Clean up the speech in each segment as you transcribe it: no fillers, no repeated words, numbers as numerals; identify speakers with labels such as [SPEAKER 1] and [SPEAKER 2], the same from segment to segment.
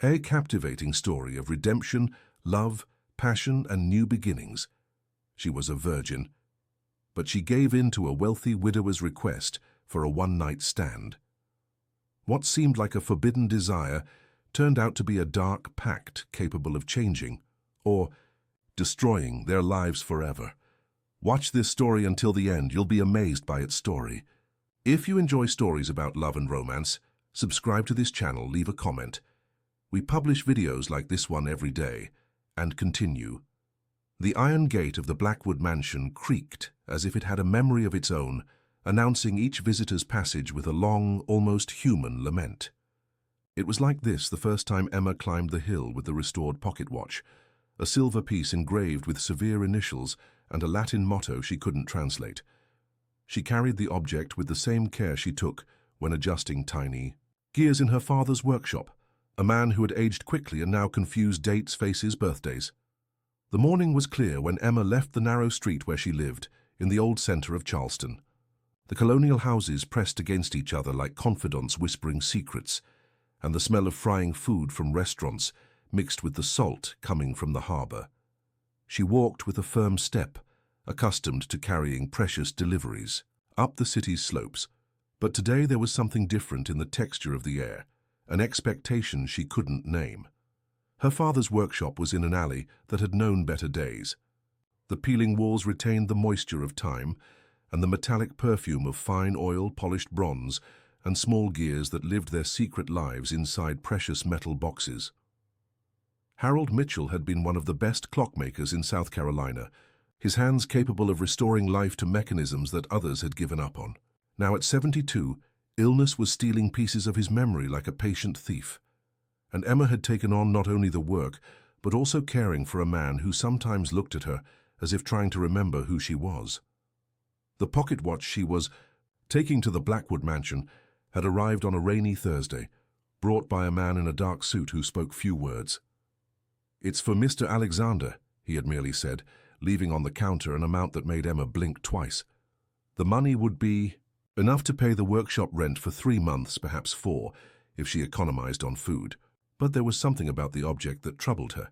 [SPEAKER 1] A captivating story of redemption, love, passion, and new beginnings. She was a virgin, but she gave in to a wealthy widower's request for a one-night stand. What seemed like a forbidden desire turned out to be a dark pact capable of changing, or destroying, their lives forever. Watch this story until the end. You'll be amazed by its story. If you enjoy stories about love and romance, subscribe to this channel, leave a comment. We publish videos like this one every day. And continue. The iron gate of the Blackwood mansion creaked as if it had a memory of its own, announcing each visitor's passage with a long, almost human lament. It was like this the first time Emma climbed the hill with the restored pocket watch, a silver piece engraved with severe initials and a Latin motto she couldn't translate. She carried the object with the same care she took when adjusting tiny gears in her father's workshop, a man who had aged quickly and now confused dates, faces, birthdays. The morning was clear when Emma left the narrow street where she lived, in the old centre of Charleston. The colonial houses pressed against each other like confidants whispering secrets, and the smell of frying food from restaurants mixed with the salt coming from the harbour. She walked with a firm step, accustomed to carrying precious deliveries, up the city's slopes. But today there was something different in the texture of the air, an expectation she couldn't name. Her father's workshop was in an alley that had known better days. The peeling walls retained the moisture of time and the metallic perfume of fine oil-polished bronze and small gears that lived their secret lives inside precious metal boxes. Harold Mitchell had been one of the best clockmakers in South Carolina, his hands capable of restoring life to mechanisms that others had given up on. Now at 72, illness was stealing pieces of his memory like a patient thief, and Emma had taken on not only the work, but also caring for a man who sometimes looked at her as if trying to remember who she was. The pocket watch she was taking to the Blackwood mansion had arrived on a rainy Thursday, brought by a man in a dark suit who spoke few words. "It's for Mr. Alexander," he had merely said, leaving on the counter an amount that made Emma blink twice. The money would be enough to pay the workshop rent for 3 months, perhaps 4, if she economized on food. But there was something about the object that troubled her.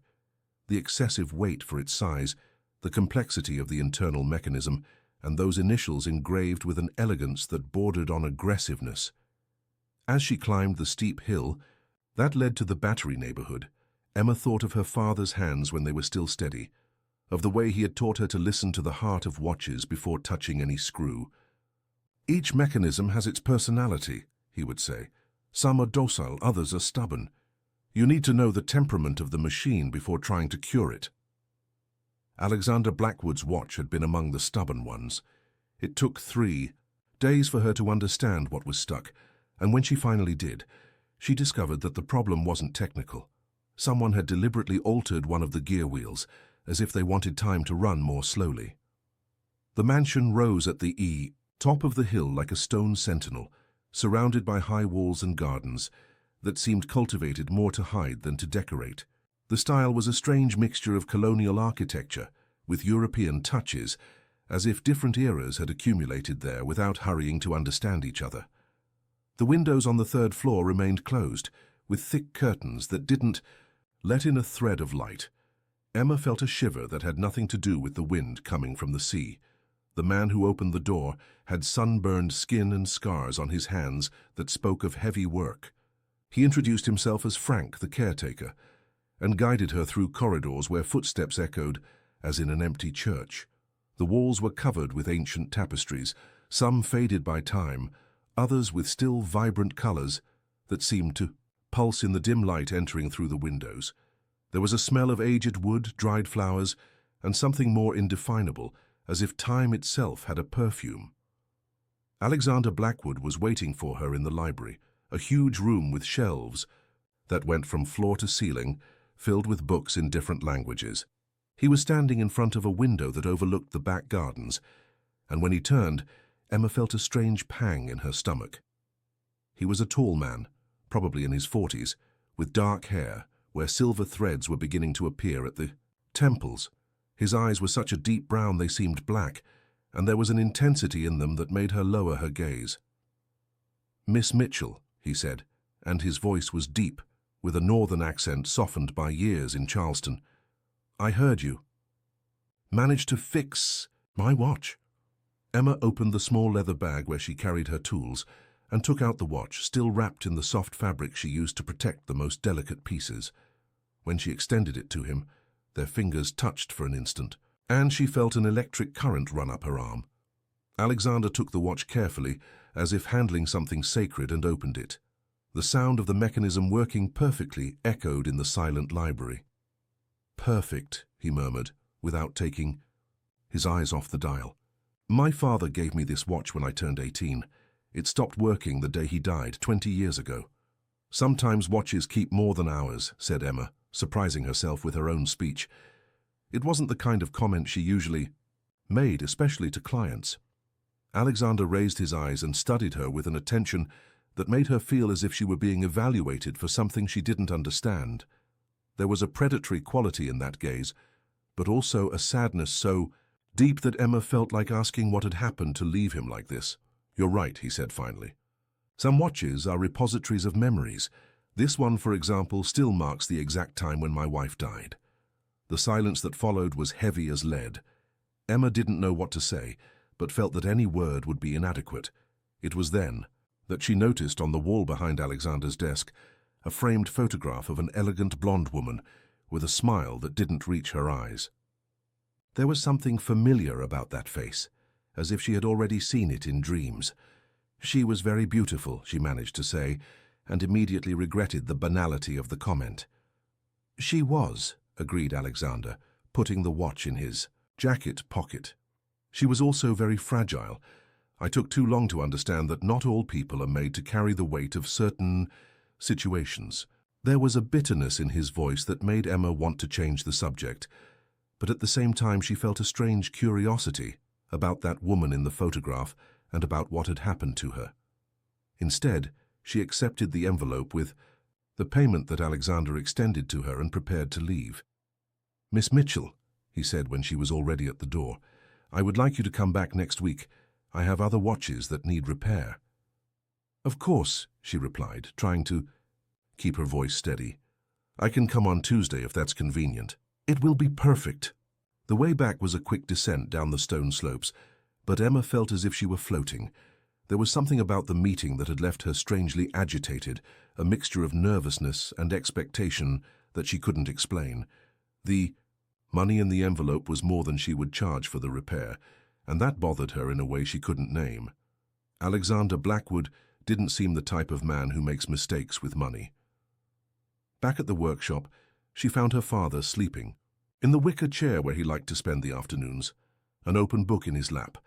[SPEAKER 1] The excessive weight for its size, the complexity of the internal mechanism, and those initials engraved with an elegance that bordered on aggressiveness. As she climbed the steep hill that led to the Battery neighborhood, Emma thought of her father's hands when they were still steady, of the way he had taught her to listen to the heart of watches before touching any screw. "Each mechanism has its personality," he would say. "Some are docile, others are stubborn. You need to know the temperament of the machine before trying to cure it." Alexander Blackwood's watch had been among the stubborn ones. It took 3 days for her to understand what was stuck, and when she finally did, she discovered that the problem wasn't technical. Someone had deliberately altered one of the gear wheels, as if they wanted time to run more slowly. The mansion rose at the top of the hill like a stone sentinel, surrounded by high walls and gardens that seemed cultivated more to hide than to decorate. The style was a strange mixture of colonial architecture with European touches, as if different eras had accumulated there without hurrying to understand each other. The windows on the 3rd floor remained closed, with thick curtains that didn't let in a thread of light. Emma felt a shiver that had nothing to do with the wind coming from the sea. The man who opened the door had sunburned skin and scars on his hands that spoke of heavy work. He introduced himself as Frank, the caretaker, and guided her through corridors where footsteps echoed as in an empty church. The walls were covered with ancient tapestries, some faded by time, others with still vibrant colors that seemed to pulse in the dim light entering through the windows. There was a smell of aged wood, dried flowers, and something more indefinable, as if time itself had a perfume. Alexander Blackwood was waiting for her in the library, a huge room with shelves that went from floor to ceiling, filled with books in different languages. He was standing in front of a window that overlooked the back gardens, and when he turned, Emma felt a strange pang in her stomach. He was a tall man, probably in his 40s, with dark hair, where silver threads were beginning to appear at the temples. His eyes were such a deep brown they seemed black, and there was an intensity in them that made her lower her gaze. "Miss Mitchell," he said, and his voice was deep, with a northern accent softened by years in Charleston. "I heard you. Managed to fix my watch." Emma opened the small leather bag where she carried her tools and took out the watch, still wrapped in the soft fabric she used to protect the most delicate pieces. When she extended it to him, their fingers touched for an instant, and she felt an electric current run up her arm. Alexander took the watch carefully, as if handling something sacred, and opened it. The sound of the mechanism working perfectly echoed in the silent library. "Perfect," he murmured, without taking his eyes off the dial. "My father gave me this watch when I turned 18. It stopped working the day he died 20 years ago." "Sometimes watches keep more than hours," said Emma, surprising herself with her own speech. It wasn't the kind of comment she usually made, especially to clients. Alexander raised his eyes and studied her with an attention that made her feel as if she were being evaluated for something she didn't understand. There was a predatory quality in that gaze, but also a sadness so deep that Emma felt like asking what had happened to leave him like this. "You're right," he said finally. "Some watches are repositories of memories. This one, for example, still marks the exact time when my wife died." The silence that followed was heavy as lead. Emma didn't know what to say, but felt that any word would be inadequate. It was then that she noticed on the wall behind Alexander's desk a framed photograph of an elegant blonde woman with a smile that didn't reach her eyes. There was something familiar about that face, as if she had already seen it in dreams. "She was very beautiful," she managed to say, and immediately regretted the banality of the comment. "She was," agreed Alexander, putting the watch in his jacket pocket. "She was also very fragile. I took too long to understand that not all people are made to carry the weight of certain situations." There was a bitterness in his voice that made Emma want to change the subject, but at the same time she felt a strange curiosity about that woman in the photograph and about what had happened to her. Instead, she accepted the envelope with the payment that Alexander extended to her and prepared to leave. "Miss Mitchell," he said when she was already at the door, "I would like you to come back next week. I have other watches that need repair." "Of course," she replied, trying to keep her voice steady. "I can come on Tuesday if that's convenient." "It will be perfect." The way back was a quick descent down the stone slopes, but Emma felt as if she were floating. There was something about the meeting that had left her strangely agitated, a mixture of nervousness and expectation that she couldn't explain. The money in the envelope was more than she would charge for the repair, and that bothered her in a way she couldn't name. Alexander Blackwood didn't seem the type of man who makes mistakes with money. Back at the workshop, she found her father sleeping in the wicker chair where he liked to spend the afternoons, an open book in his lap,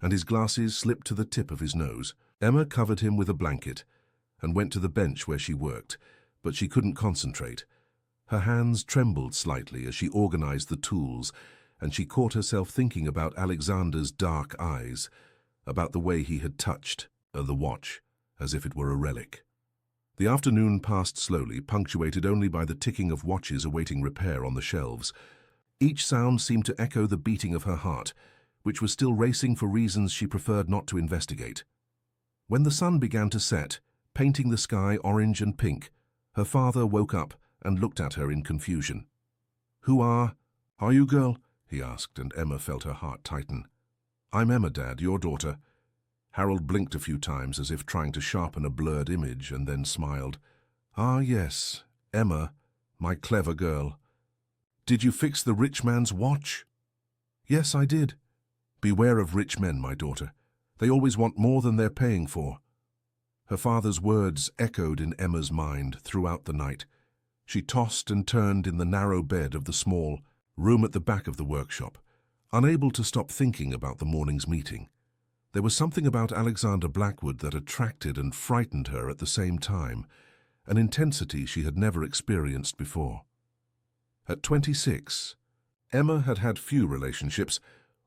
[SPEAKER 1] and his glasses slipped to the tip of his nose. Emma covered him with a blanket and went to the bench where she worked, but she couldn't concentrate. Her hands trembled slightly as she organized the tools, and she caught herself thinking about Alexander's dark eyes, about the way he had touched the watch, as if it were a relic. The afternoon passed slowly, punctuated only by the ticking of watches awaiting repair on the shelves. Each sound seemed to echo the beating of her heart, which was still racing for reasons she preferred not to investigate. When the sun began to set, painting the sky orange and pink, her father woke up and looked at her in confusion. "Who are you, girl?" he asked, and Emma felt her heart tighten. "I'm Emma, Dad, your daughter." Harold blinked a few times as if trying to sharpen a blurred image, and then smiled. "Ah, yes, Emma, my clever girl. Did you fix the rich man's watch?" "Yes, I did." "Beware of rich men, my daughter. They always want more than they're paying for." Her father's words echoed in Emma's mind throughout the night. She tossed and turned in the narrow bed of the small room at the back of the workshop, unable to stop thinking about the morning's meeting. There was something about Alexander Blackwood that attracted and frightened her at the same time, an intensity she had never experienced before. At 26, Emma had had few relationships,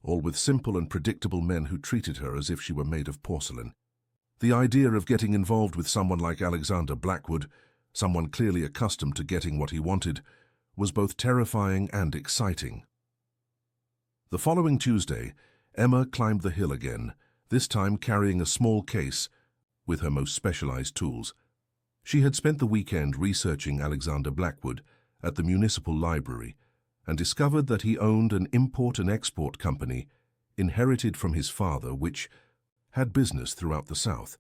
[SPEAKER 1] all with simple and predictable men who treated her as if she were made of porcelain. The idea of getting involved with someone like Alexander Blackwood, someone clearly accustomed to getting what he wanted, was both terrifying and exciting. The following Tuesday, Emma climbed the hill again, this time carrying a small case with her most specialized tools. She had spent the weekend researching Alexander Blackwood at the municipal library and discovered that he owned an import and export company inherited from his father, which had business throughout the South.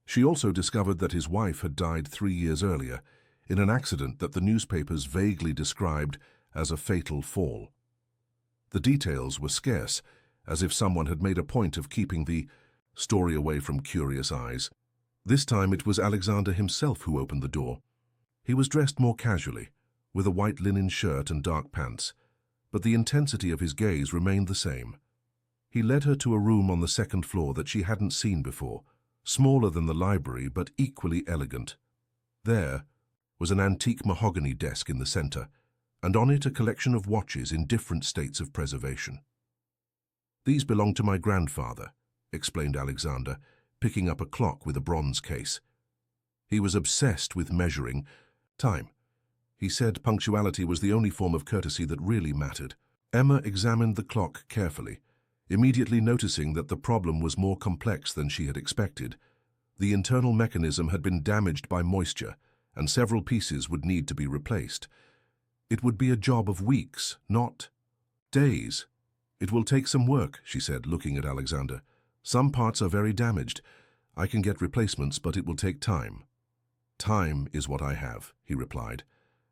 [SPEAKER 1] She also discovered that his wife had died 3 years earlier in an accident that the newspapers vaguely described as a fatal fall. The details were scarce, as if someone had made a point of keeping the story away from curious eyes. This time it was Alexander himself who opened the door. He was dressed more casually, with a white linen shirt and dark pants, but the intensity of his gaze remained the same. He led her to a room on the second floor that she hadn't seen before, smaller than the library but equally elegant. There was an antique mahogany desk in the center, and on it a collection of watches in different states of preservation. "These belong to my grandfather," explained Alexander, picking up a clock with a bronze case. He was obsessed with measuring time. He said punctuality was the only form of courtesy that really mattered. Emma examined the clock carefully, immediately noticing that the problem was more complex than she had expected. The internal mechanism had been damaged by moisture, and several pieces would need to be replaced. It would be a job of weeks, not days. "It will take some work," she said, looking at Alexander. "Some parts are very damaged. I can get replacements, but it will take time." "Time is what I have," he replied,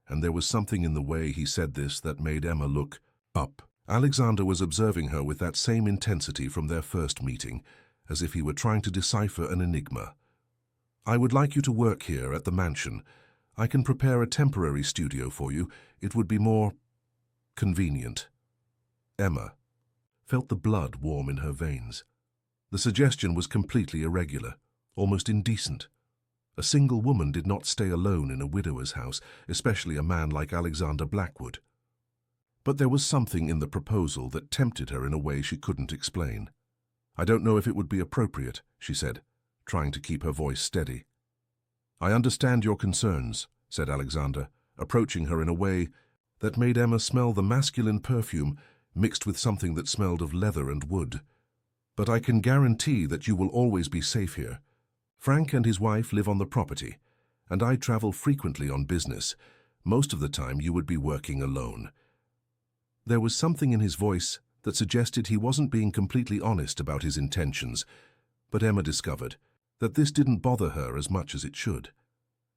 [SPEAKER 1] and there was something in the way he said this that made Emma look up. Alexander was observing her with that same intensity from their first meeting, as if he were trying to decipher an enigma. "I would like you to work here at the mansion. I can prepare a temporary studio for you. It would be more convenient." Emma felt the blood warm in her veins. The suggestion was completely irregular, almost indecent. A single woman did not stay alone in a widower's house, especially a man like Alexander Blackwood. But there was something in the proposal that tempted her in a way she couldn't explain. "I don't know if it would be appropriate," she said, trying to keep her voice steady. "I understand your concerns," said Alexander, approaching her in a way that made Emma smell the masculine perfume mixed with something that smelled of leather and wood. "But I can guarantee that you will always be safe here. Frank and his wife live on the property, and I travel frequently on business. Most of the time you would be working alone." There was something in his voice that suggested he wasn't being completely honest about his intentions, but Emma discovered that this didn't bother her as much as it should.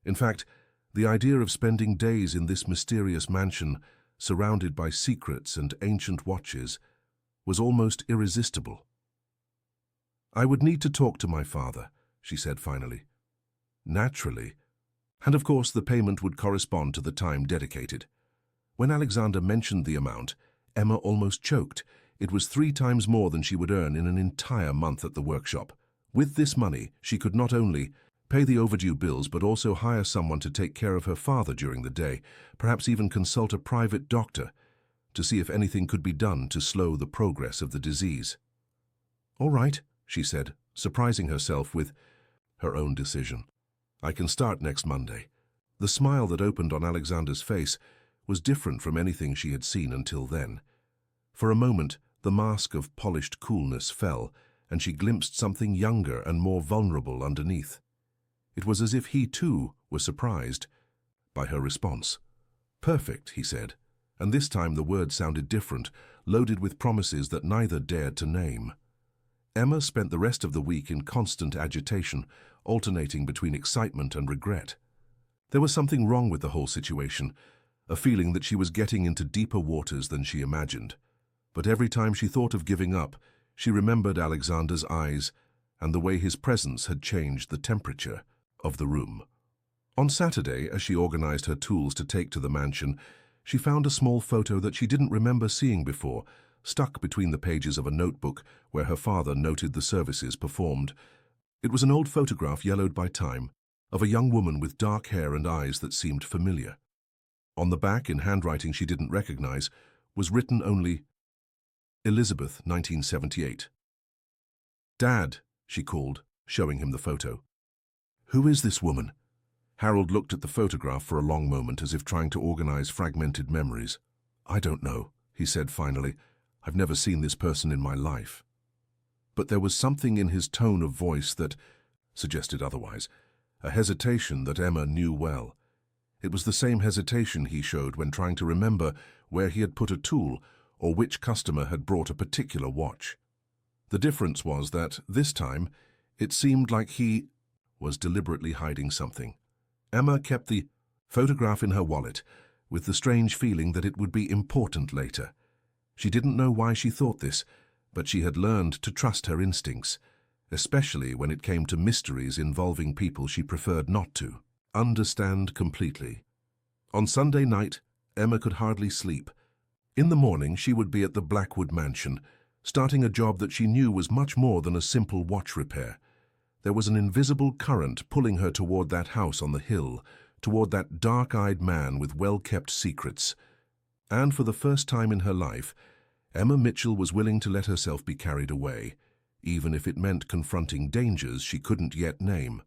[SPEAKER 1] In fact, the idea of spending days in this mysterious mansion, surrounded by secrets and ancient watches, was almost irresistible. "I would need to talk to my father," she said finally. "Naturally. And of course the payment would correspond to the time dedicated." When Alexander mentioned the amount, Emma almost choked. It was 3 times more than she would earn in an entire month at the workshop. With this money, she could not only pay the overdue bills but also hire someone to take care of her father during the day, perhaps even consult a private doctor to see if anything could be done to slow the progress of the disease. "All right," she said, surprising herself with her own decision. "I can start next Monday." The smile that opened on Alexander's face was different from anything she had seen until then. For a moment, the mask of polished coolness fell, and she glimpsed something younger and more vulnerable underneath. It was as if he, too, was surprised by her response. "Perfect," he said, and this time the words sounded different, loaded with promises that neither dared to name. Emma spent the rest of the week in constant agitation, alternating between excitement and regret. There was something wrong with the whole situation, a feeling that she was getting into deeper waters than she imagined. But every time she thought of giving up, she remembered Alexander's eyes and the way his presence had changed the temperature of the room. On Saturday, as she organized her tools to take to the mansion, she found a small photo that she didn't remember seeing before, stuck between the pages of a notebook where her father noted the services performed. It was an old photograph, yellowed by time, of a young woman with dark hair and eyes that seemed familiar. On the back, in handwriting she didn't recognize, was written only, "Elizabeth, 1978. "Dad," she called, showing him the photo. "Who is this woman?" Harold looked at the photograph for a long moment, as if trying to organize fragmented memories. "I don't know," he said finally. "I've never seen this person in my life." But there was something in his tone of voice that suggested otherwise. a hesitation that Emma knew well. It was the same hesitation he showed when trying to remember where he had put a tool or which customer had brought a particular watch. The difference was that, this time, it seemed like he was deliberately hiding something. Emma kept the photograph in her wallet, with the strange feeling that it would be important later. She didn't know why she thought this, but she had learned to trust her instincts, especially when it came to mysteries involving people she preferred not to understand completely. On Sunday night, Emma could hardly sleep. In the morning, she would be at the Blackwood mansion, starting a job that she knew was much more than a simple watch repair. There was an invisible current pulling her toward that house on the hill, toward that dark-eyed man with well-kept secrets. And for the first time in her life, Emma Mitchell was willing to let herself be carried away, even if it meant confronting dangers she couldn't yet name.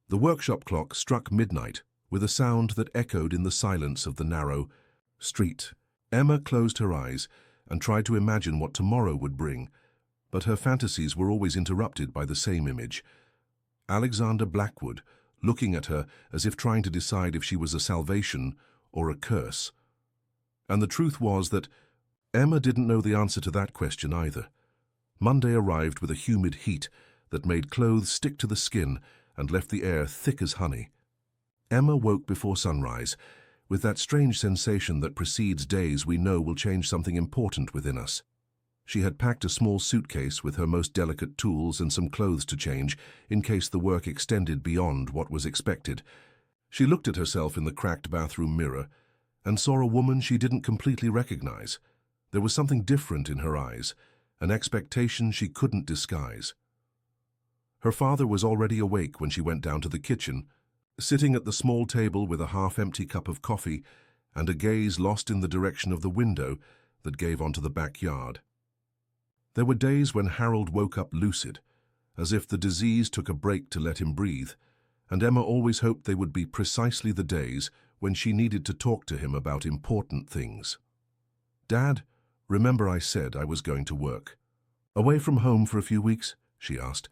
[SPEAKER 1] The workshop clock struck midnight with a sound that echoed in the silence of the narrow street. Emma closed her eyes and tried to imagine what tomorrow would bring, but her fantasies were always interrupted by the same image. Alexander Blackwood, looking at her as if trying to decide if she was a salvation or a curse. And the truth was that Emma didn't know the answer to that question either. Monday arrived with a humid heat that made clothes stick to the skin and left the air thick as honey. Emma woke before sunrise, with that strange sensation that precedes days we know will change something important within us. She had packed a small suitcase with her most delicate tools and some clothes to change in case the work extended beyond what was expected. She looked at herself in the cracked bathroom mirror and saw a woman she didn't completely recognize. There was something different in her eyes, an expectation she couldn't disguise. Her father was already awake when she went down to the kitchen, sitting at the small table with a half-empty cup of coffee and a gaze lost in the direction of the window that gave onto the backyard. There were days when Harold woke up lucid, as if the disease took a break to let him breathe, and Emma always hoped they would be precisely the days when she needed to talk to him about important things. "Dad, remember I said I was going to work. Away from home for a few weeks?" she asked,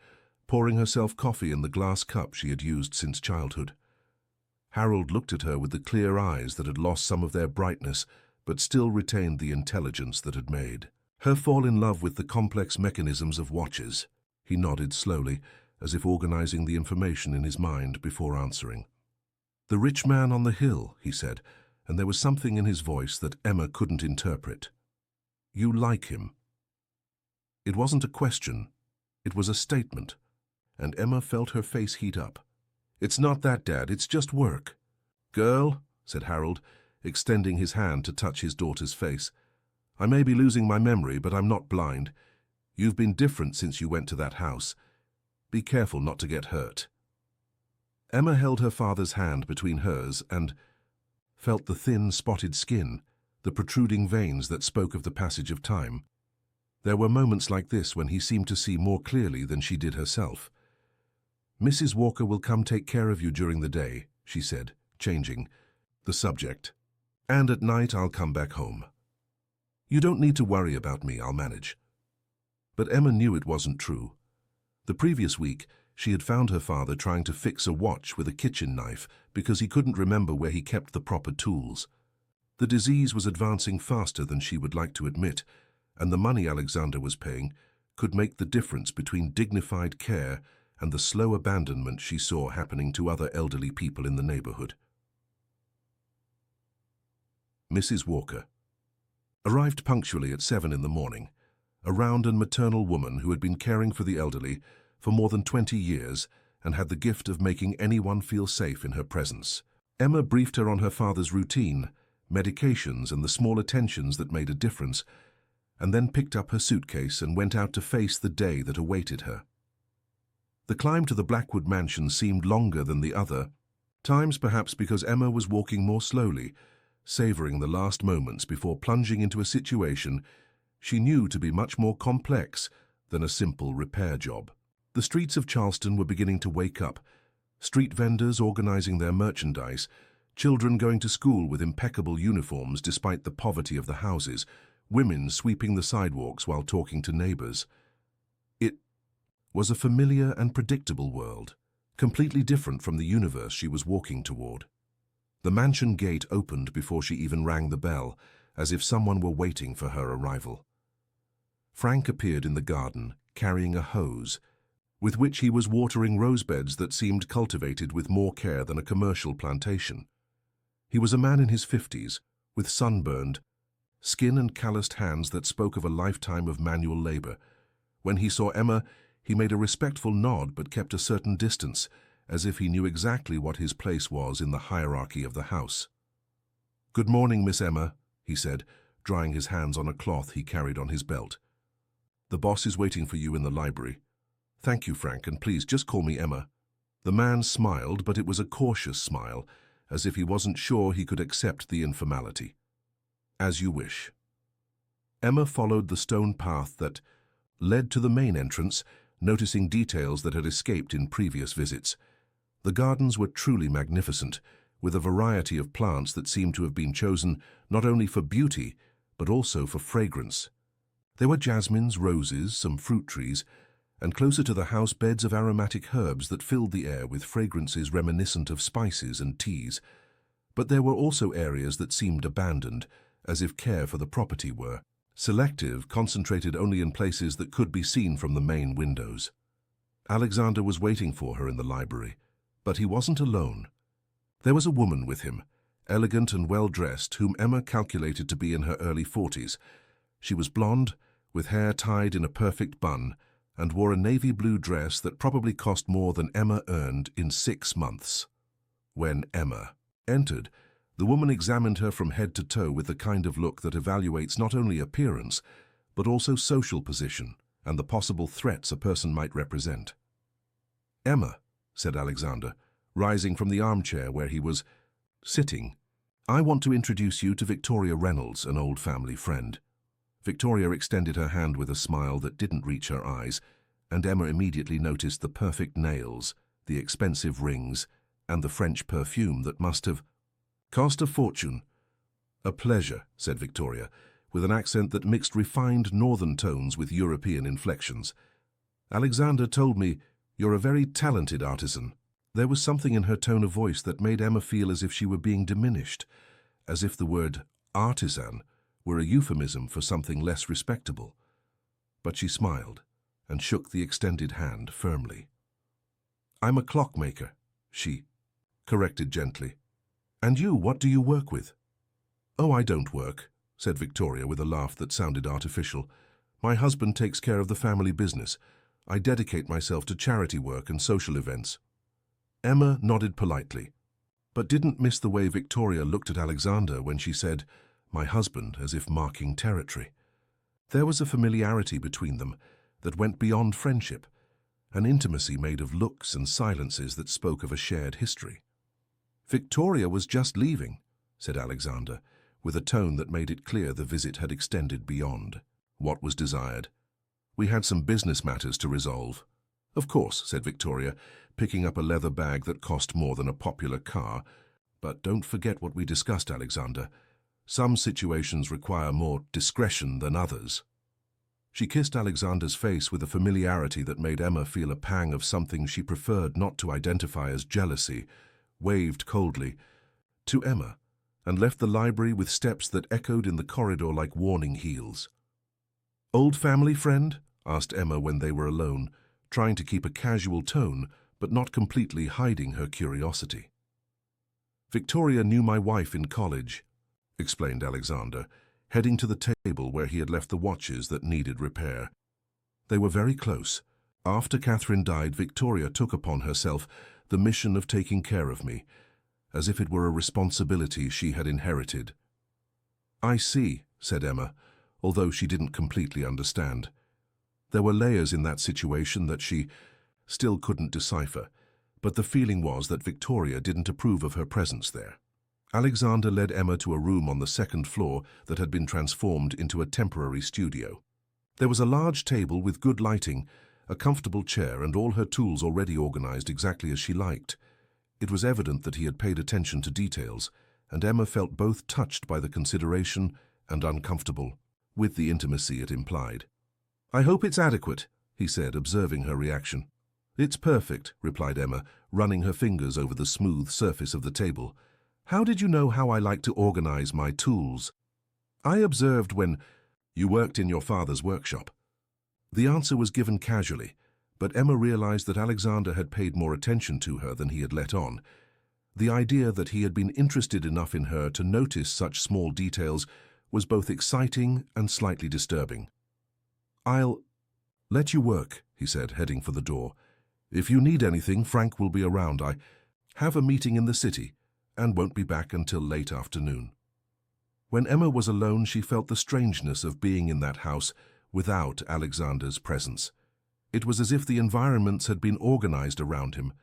[SPEAKER 1] pouring herself coffee in the glass cup she had used since childhood. Harold looked at her with the clear eyes that had lost some of their brightness but still retained the intelligence that had made her fall in love with the complex mechanisms of watches. He nodded slowly, as if organizing the information in his mind before answering. "The rich man on the hill," he said, and there was something in his voice that Emma couldn't interpret. "You like him." It wasn't a question, it was a statement, and Emma felt her face heat up. "It's not that, Dad, it's just work." "Girl," said Harold, extending his hand to touch his daughter's face, "I may be losing my memory, but I'm not blind. You've been different since you went to that house. Be careful not to get hurt." Emma held her father's hand between hers and felt the thin, spotted skin, the protruding veins that spoke of the passage of time. There were moments like this when he seemed to see more clearly than she did herself. "Mrs. Walker will come take care of you during the day," she said, changing the subject. "And at night I'll come back home. You don't need to worry about me, I'll manage." But Emma knew it wasn't true. The previous week, she had found her father trying to fix a watch with a kitchen knife because he couldn't remember where he kept the proper tools. The disease was advancing faster than she would like to admit, and the money Alexander was paying could make the difference between dignified care and the slow abandonment she saw happening to other elderly people in the neighborhood. Mrs. Walker arrived punctually at 7 in the morning, a round and maternal woman who had been caring for the elderly for more than 20 years and had the gift of making anyone feel safe in her presence. Emma briefed her on her father's routine, medications, and the small attentions that made a difference, and then picked up her suitcase and went out to face the day that awaited her. The climb to the Blackwood mansion seemed longer than the other, times perhaps because Emma was walking more slowly, savoring the last moments before plunging into a situation she knew to be much more complex than a simple repair job. The streets of Charleston were beginning to wake up, street vendors organizing their merchandise, children going to school with impeccable uniforms despite the poverty of the houses, women sweeping the sidewalks while talking to neighbors. It was a familiar and predictable world, completely different from the universe she was walking toward. The mansion gate opened before she even rang the bell, as if someone were waiting for her arrival. Frank appeared in the garden, carrying a hose, with which he was watering rosebeds that seemed cultivated with more care than a commercial plantation. He was a man in his 50s, with sunburned skin and calloused hands that spoke of a lifetime of manual labor. When he saw Emma, he made a respectful nod but kept a certain distance, as if he knew exactly what his place was in the hierarchy of the house. "Good morning, Miss Emma," he said, drying his hands on a cloth he carried on his belt. "The boss is waiting for you in the library." "Thank you, Frank, and please just call me Emma." The man smiled, but it was a cautious smile, as if he wasn't sure he could accept the informality. "As you wish." Emma followed the stone path that led to the main entrance, noticing details that had escaped in previous visits. The gardens were truly magnificent, with a variety of plants that seemed to have been chosen not only for beauty, but also for fragrance. There were jasmines, roses, some fruit trees, and closer to the house beds of aromatic herbs that filled the air with fragrances reminiscent of spices and teas. But there were also areas that seemed abandoned, as if care for the property were selective, concentrated only in places that could be seen from the main windows. Alexander was waiting for her in the library, but he wasn't alone. There was a woman with him, elegant and well-dressed, whom Emma calculated to be in her early 40s. She was blonde, with hair tied in a perfect bun, and wore a navy blue dress that probably cost more than Emma earned in 6 months. When Emma entered, the woman examined her from head to toe with the kind of look that evaluates not only appearance, but also social position and the possible threats a person might represent. "Emma," said Alexander, rising from the armchair where he was sitting, "I want to introduce you to Victoria Reynolds, an old family friend." Victoria extended her hand with a smile that didn't reach her eyes, and Emma immediately noticed the perfect nails, the expensive rings, and the French perfume that must have cost a fortune. "A pleasure," said Victoria, with an accent that mixed refined northern tones with European inflections. "Alexander told me you're a very talented artisan." There was something in her tone of voice that made Emma feel as if she were being diminished, as if the word artisan were a euphemism for something less respectable. But she smiled and shook the extended hand firmly. "I'm a clockmaker," she corrected gently. "And you, what do you work with?" "Oh, I don't work," said Victoria with a laugh that sounded artificial. "My husband takes care of the family business. I dedicate myself to charity work and social events." Emma nodded politely, but didn't miss the way Victoria looked at Alexander when she said, "my husband," as if marking territory. There was a familiarity between them that went beyond friendship, an intimacy made of looks and silences that spoke of a shared history. "Victoria was just leaving," said Alexander, with a tone that made it clear the visit had extended beyond what was desired. "We had some business matters to resolve." "Of course," said Victoria, picking up a leather bag that cost more than a popular car. "But don't forget what we discussed, Alexander. Some situations require more discretion than others." She kissed Alexander's face with a familiarity that made Emma feel a pang of something she preferred not to identify as jealousy, waved coldly to Emma, and left the library with steps that echoed in the corridor like warning heels. "Old family friend?" asked Emma when they were alone, trying to keep a casual tone but not completely hiding her curiosity. "Victoria knew my wife in college," explained Alexander, heading to the table where he had left the watches that needed repair. "They were very close. After Catherine died, Victoria took upon herself the mission of taking care of me, as if it were a responsibility she had inherited." "I see," said Emma, although she didn't completely understand. There were layers in that situation that she still couldn't decipher, but the feeling was that Victoria didn't approve of her presence there. Alexander led Emma to a room on the second floor that had been transformed into a temporary studio. There was a large table with good lighting, a comfortable chair, and all her tools already organized exactly as she liked. It was evident that he had paid attention to details, and Emma felt both touched by the consideration and uncomfortable with the intimacy it implied. "I hope it's adequate," he said, observing her reaction. "It's perfect," replied Emma, running her fingers over the smooth surface of the table. "How did you know how I like to organize my tools?" "I observed when you worked in your father's workshop." The answer was given casually, but Emma realized that Alexander had paid more attention to her than he had let on. The idea that he had been interested enough in her to notice such small details was both exciting and slightly disturbing. "I'll let you work," he said, heading for the door. "If you need anything, Frank will be around. I have a meeting in the city and won't be back until late afternoon." When Emma was alone, she felt the strangeness of being in that house without Alexander's presence. It was as if the environments had been organized around him,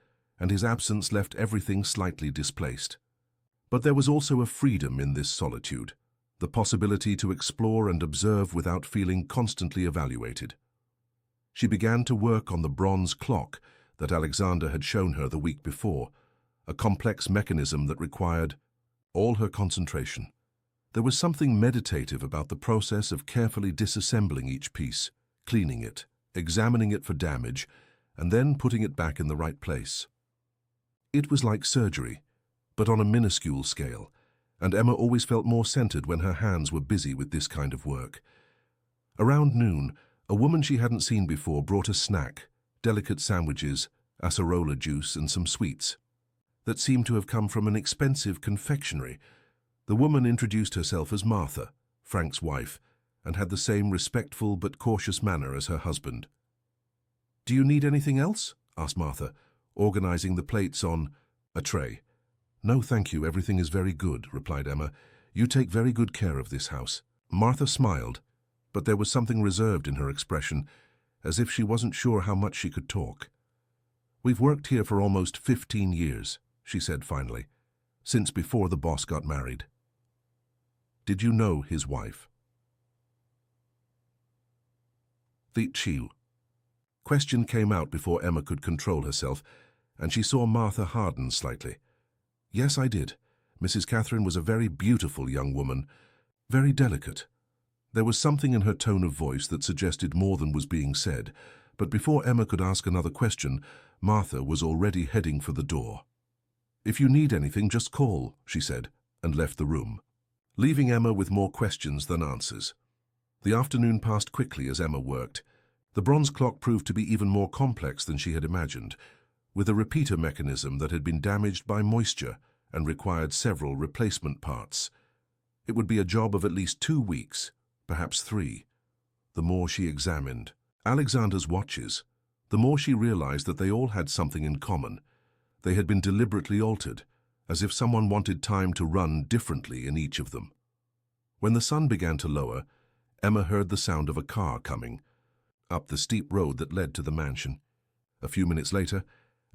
[SPEAKER 1] and his absence left everything slightly displaced. But there was also a freedom in this solitude, the possibility to explore and observe without feeling constantly evaluated. She began to work on the bronze clock that Alexander had shown her the week before, a complex mechanism that required all her concentration. There was something meditative about the process of carefully disassembling each piece, cleaning it, examining it for damage, and then putting it back in the right place. It was like surgery, but on a minuscule scale, and Emma always felt more centered when her hands were busy with this kind of work. Around noon, a woman she hadn't seen before brought a snack, delicate sandwiches, acerola juice, and some sweets that seemed to have come from an expensive confectionery. The woman introduced herself as Martha, Frank's wife, and had the same respectful but cautious manner as her husband. "Do you need anything else?" asked Martha, organizing the plates on a tray. "No, thank you, everything is very good," replied Emma. "You take very good care of this house." Martha smiled, but there was something reserved in her expression, as if she wasn't sure how much she could talk. "We've worked here for almost 15 years, she said finally, "since before the boss got married." "Did you know his wife?" The chill question came out before Emma could control herself, and she saw Martha harden slightly. "Yes, I did. Mrs. Catherine was a very beautiful young woman, very delicate." There was something in her tone of voice that suggested more than was being said, but before Emma could ask another question, Martha was already heading for the door. "If you need anything, just call," she said, and left the room, leaving Emma with more questions than answers. The afternoon passed quickly as Emma worked. The bronze clock proved to be even more complex than she had imagined, with a repeater mechanism that had been damaged by moisture and required several replacement parts. It would be a job of at least 2 weeks, perhaps 3. The more she examined Alexander's watches, the more she realized that they all had something in common. They had been deliberately altered, as if someone wanted time to run differently in each of them. When the sun began to lower, Emma heard the sound of a car coming up the steep road that led to the mansion. A few minutes later,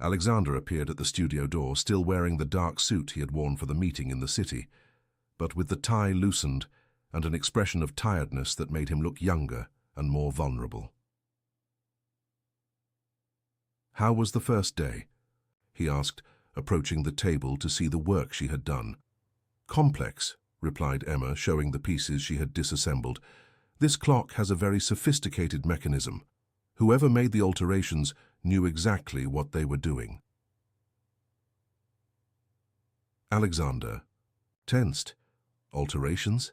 [SPEAKER 1] Alexander appeared at the studio door, still wearing the dark suit he had worn for the meeting in the city, but with the tie loosened and an expression of tiredness that made him look younger and more vulnerable. "How was the first day?" he asked, approaching the table to see the work she had done. "Complex," replied Emma, showing the pieces she had disassembled. "This clock has a very sophisticated mechanism. Whoever made the alterations knew exactly what they were doing." Alexander tensed. "Alterations?"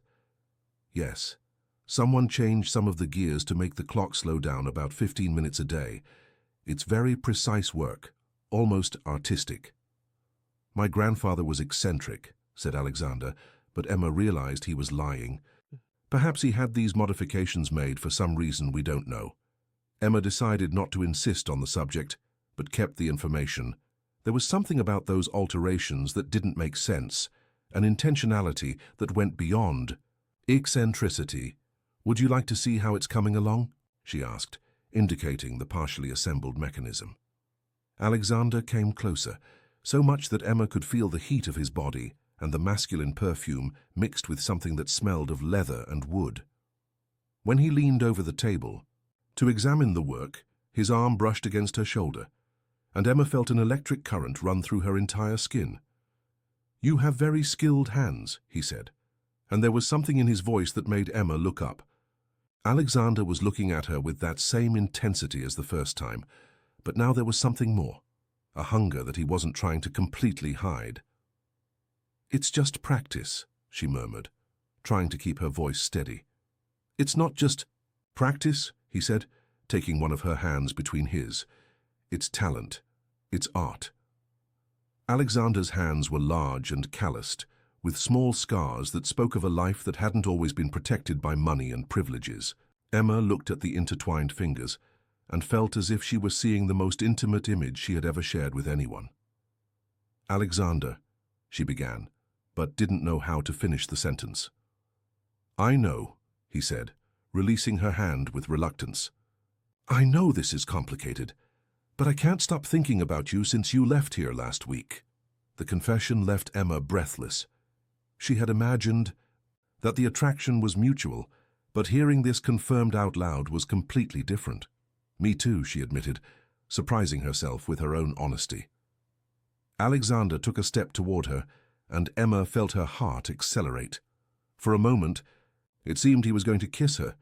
[SPEAKER 1] "Yes. Someone changed some of the gears to make the clock slow down about 15 minutes a day. It's very precise work, almost artistic." "My grandfather was eccentric," said Alexander, but Emma realized he was lying. Perhaps he had these modifications made for some reason we don't know. Emma decided not to insist on the subject, but kept the information. There was something about those alterations that didn't make sense, an intentionality that went beyond eccentricity. "Would you like to see how it's coming along?" she asked, indicating the partially assembled mechanism. Alexander came closer, so much that Emma could feel the heat of his body and the masculine perfume mixed with something that smelled of leather and wood. When he leaned over the table to examine the work, his arm brushed against her shoulder, and Emma felt an electric current run through her entire skin. "You have very skilled hands," he said, and there was something in his voice that made Emma look up. Alexander was looking at her with that same intensity as the first time, but now there was something more, a hunger that he wasn't trying to completely hide. "It's just practice," she murmured, trying to keep her voice steady. "It's not just practice," he said, taking one of her hands between his. "It's talent. It's art." Alexander's hands were large and calloused, with small scars that spoke of a life that hadn't always been protected by money and privileges. Emma looked at the intertwined fingers and felt as if she were seeing the most intimate image she had ever shared with anyone. "Alexander," she began, but didn't know how to finish the sentence. "I know," he said, releasing her hand with reluctance. "I know this is complicated, but I can't stop thinking about you since you left here last week." The confession left Emma breathless. She had imagined that the attraction was mutual, but hearing this confirmed out loud was completely different. "Me too," she admitted, surprising herself with her own honesty. Alexander took a step toward her, and Emma felt her heart accelerate. For a moment, it seemed he was going to kiss her,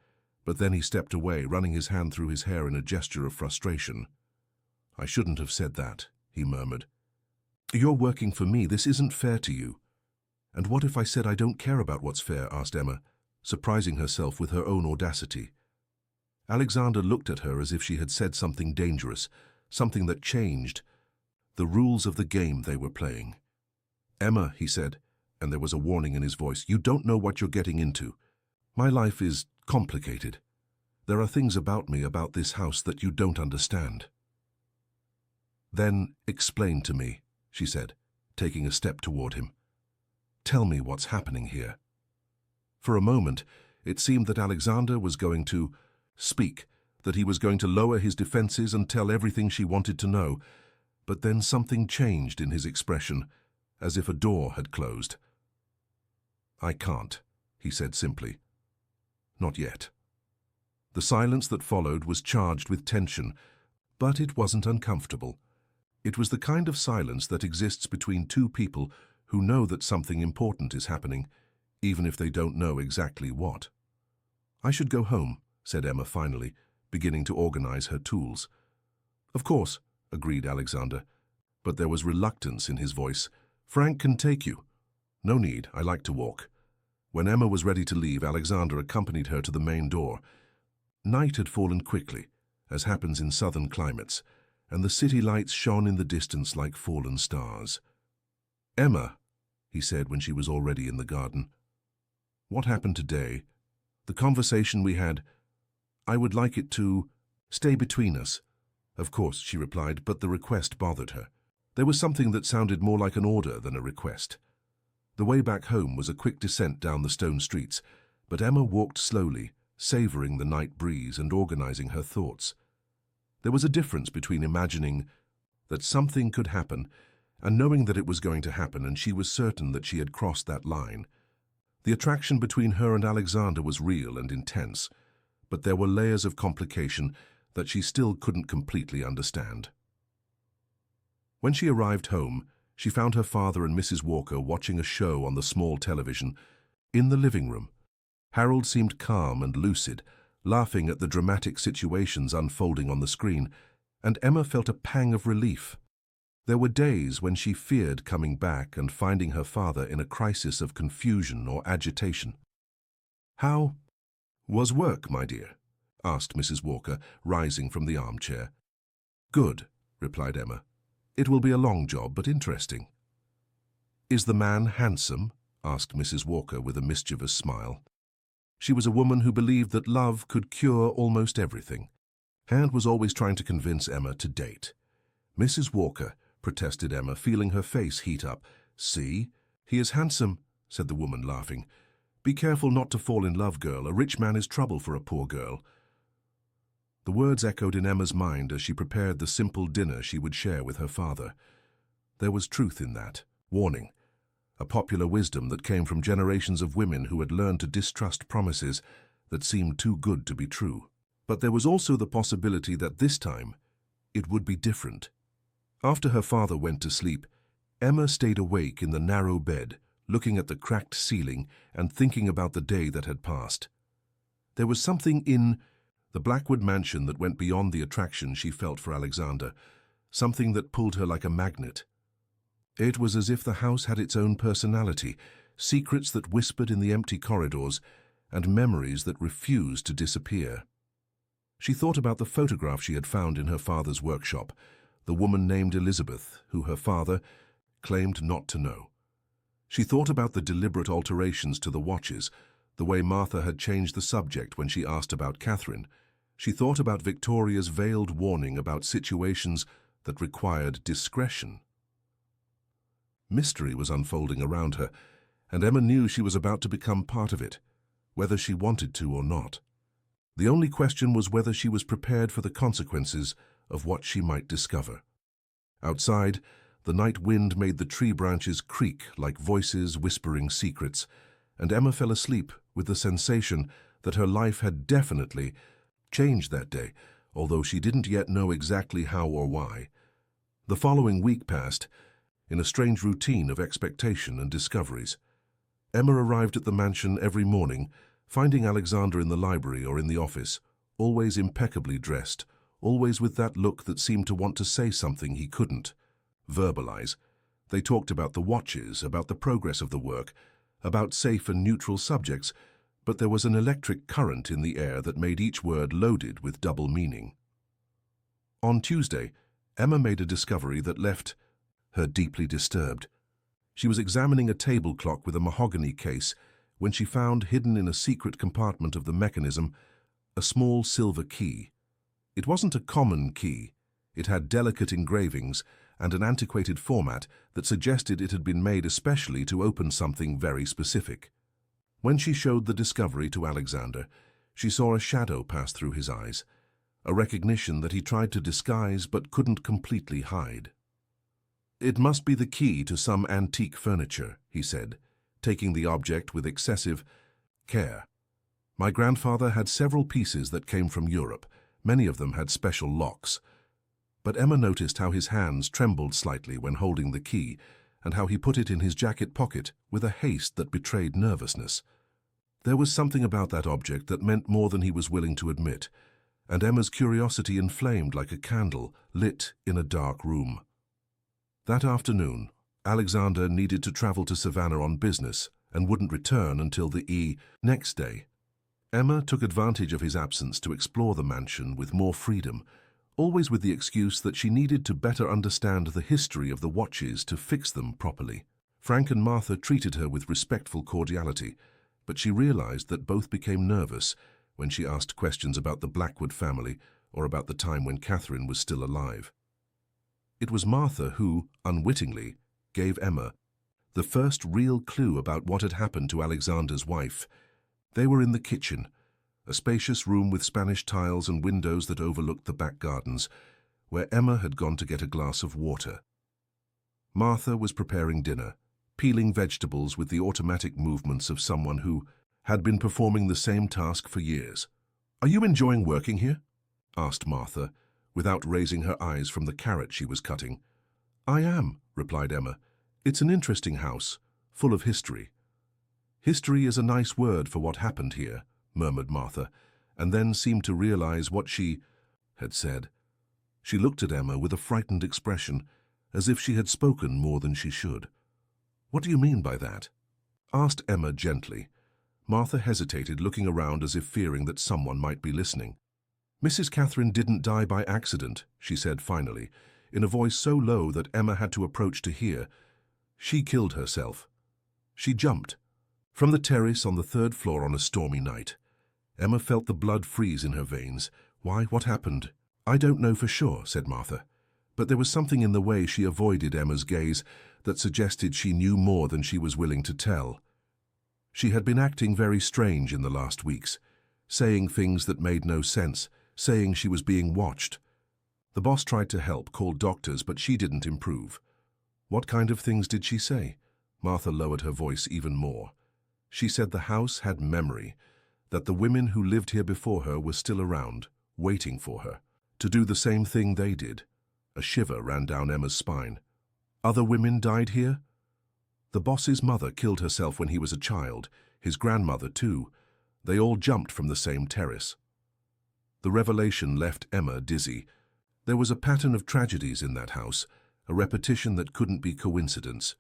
[SPEAKER 1] but then he stepped away, running his hand through his hair in a gesture of frustration. "I shouldn't have said that," he murmured. "You're working for me. This isn't fair to you." "And what if I said I don't care about what's fair?" asked Emma, surprising herself with her own audacity. Alexander looked at her as if she had said something dangerous, something that changed the rules of the game they were playing. "Emma," he said, and there was a warning in his voice, "you don't know what you're getting into. My life is complicated. There are things about me, about this house, that you don't understand." "Then explain to me," she said, taking a step toward him. "Tell me what's happening here." For a moment, it seemed that Alexander was going to speak, that he was going to lower his defenses and tell everything she wanted to know, but then something changed in his expression, as if a door had closed. "I can't," he said simply. "Not yet." The silence that followed was charged with tension, but it wasn't uncomfortable. It was the kind of silence that exists between two people who know that something important is happening, even if they don't know exactly what. "I should go home," said Emma finally, beginning to organize her tools. "Of course," agreed Alexander, but there was reluctance in his voice. "Frank can take you." "No need, I like to walk." When Emma was ready to leave, Alexander accompanied her to the main door. Night had fallen quickly, as happens in southern climates, and the city lights shone in the distance like fallen stars. "Emma," he said when she was already in the garden, "what happened today? The conversation we had, I would like it to stay between us." "Of course," she replied, but the request bothered her. There was something that sounded more like an order than a request. The way back home was a quick descent down the stone streets, but Emma walked slowly, savoring the night breeze and organizing her thoughts. There was a difference between imagining that something could happen and knowing that it was going to happen, and she was certain that she had crossed that line. The attraction between her and Alexander was real and intense, but there were layers of complication that she still couldn't completely understand. When she arrived home, she found her father and Mrs. Walker watching a show on the small television. In the living room, Harold seemed calm and lucid, laughing at the dramatic situations unfolding on the screen, and Emma felt a pang of relief. There were days when she feared coming back and finding her father in a crisis of confusion or agitation. "How was work, my dear?" asked Mrs. Walker, rising from the armchair. "Good," replied Emma. "It will be a long job, but interesting." "Is the man handsome?" asked Mrs. Walker with a mischievous smile. She was a woman who believed that love could cure almost everything, and was always trying to convince Emma to date. "Mrs. Walker," protested Emma, feeling her face heat up. "See, he is handsome," said the woman, laughing. "Be careful not to fall in love, girl. A rich man is trouble for a poor girl." The words echoed in Emma's mind as she prepared the simple dinner she would share with her father. There was truth in that, warning, a popular wisdom that came from generations of women who had learned to distrust promises that seemed too good to be true. But there was also the possibility that this time it would be different. After her father went to sleep, Emma stayed awake in the narrow bed, looking at the cracked ceiling and thinking about the day that had passed. There was something in The Blackwood mansion that went beyond the attraction she felt for Alexander, something that pulled her like a magnet. It was as if the house had its own personality, secrets that whispered in the empty corridors, and memories that refused to disappear. She thought about the photograph she had found in her father's workshop, the woman named Elizabeth, who her father claimed not to know. She thought about the deliberate alterations to the watches, the way Martha had changed the subject when she asked about Catherine. She thought about Victoria's veiled warning about situations that required discretion. Mystery was unfolding around her, and Emma knew she was about to become part of it, whether she wanted to or not. The only question was whether she was prepared for the consequences of what she might discover. Outside, the night wind made the tree branches creak like voices whispering secrets, and Emma fell asleep with the sensation that her life had definitely changed that day, although she didn't yet know exactly how or why. The following week passed in a strange routine of expectation and discoveries. Emma arrived at the mansion every morning, finding Alexander in the library or in the office, always impeccably dressed, always with that look that seemed to want to say something he couldn't verbalize. They talked about the watches, about the progress of the work, about safe and neutral subjects, but there was an electric current in the air that made each word loaded with double meaning. On Tuesday, Emma made a discovery that left her deeply disturbed. She was examining a table clock with a mahogany case when she found, hidden in a secret compartment of the mechanism, a small silver key. It wasn't a common key. It had delicate engravings and an antiquated format that suggested it had been made especially to open something very specific. When she showed the discovery to Alexander, she saw a shadow pass through his eyes, a recognition that he tried to disguise but couldn't completely hide. "It must be the key to some antique furniture," he said, taking the object with excessive care. "My grandfather had several pieces that came from Europe. Many of them had special locks." But Emma noticed how his hands trembled slightly when holding the key, and how he put it in his jacket pocket with a haste that betrayed nervousness. There was something about that object that meant more than he was willing to admit, and Emma's curiosity inflamed like a candle lit in a dark room. That afternoon, Alexander needed to travel to Savannah on business and wouldn't return until the next day. Emma took advantage of his absence to explore the mansion with more freedom, always with the excuse that she needed to better understand the history of the watches to fix them properly. Frank and Martha treated her with respectful cordiality, but she realized that both became nervous when she asked questions about the Blackwood family or about the time when Catherine was still alive. It was Martha who, unwittingly, gave Emma the first real clue about what had happened to Alexander's wife. They were in the kitchen, a spacious room with Spanish tiles and windows that overlooked the back gardens, where Emma had gone to get a glass of water. Martha was preparing dinner, peeling vegetables with the automatic movements of someone who had been performing the same task for years. "Are you enjoying working here?" asked Martha, without raising her eyes from the carrot she was cutting. "I am," replied Emma. "It's an interesting house, full of history." "History is a nice word for what happened here," murmured Martha, and then seemed to realize what she had said. She looked at Emma with a frightened expression, as if she had spoken more than she should. "What do you mean by that?" asked Emma gently. Martha hesitated, looking around as if fearing that someone might be listening. "Mrs. Catherine didn't die by accident," she said finally, in a voice so low that Emma had to approach to hear. "She killed herself. She jumped from the terrace on the 3rd floor on a stormy night." Emma felt the blood freeze in her veins. "Why, what happened?" "I don't know for sure," said Martha, but there was something in the way she avoided Emma's gaze that suggested she knew more than she was willing to tell. She had been acting very strange in the last weeks, saying things that made no sense, saying she was being watched. The boss tried to help, called doctors, but she didn't improve. "What kind of things did she say?" Martha lowered her voice even more. "She said the house had memory, that the women who lived here before her were still around, waiting for her, to do the same thing they did." A shiver ran down Emma's spine. "Other women died here?" "The boss's mother killed herself when he was a child, his grandmother too. They all jumped from the same terrace." The revelation left Emma dizzy. There was a pattern of tragedies in that house, a repetition that couldn't be coincidence.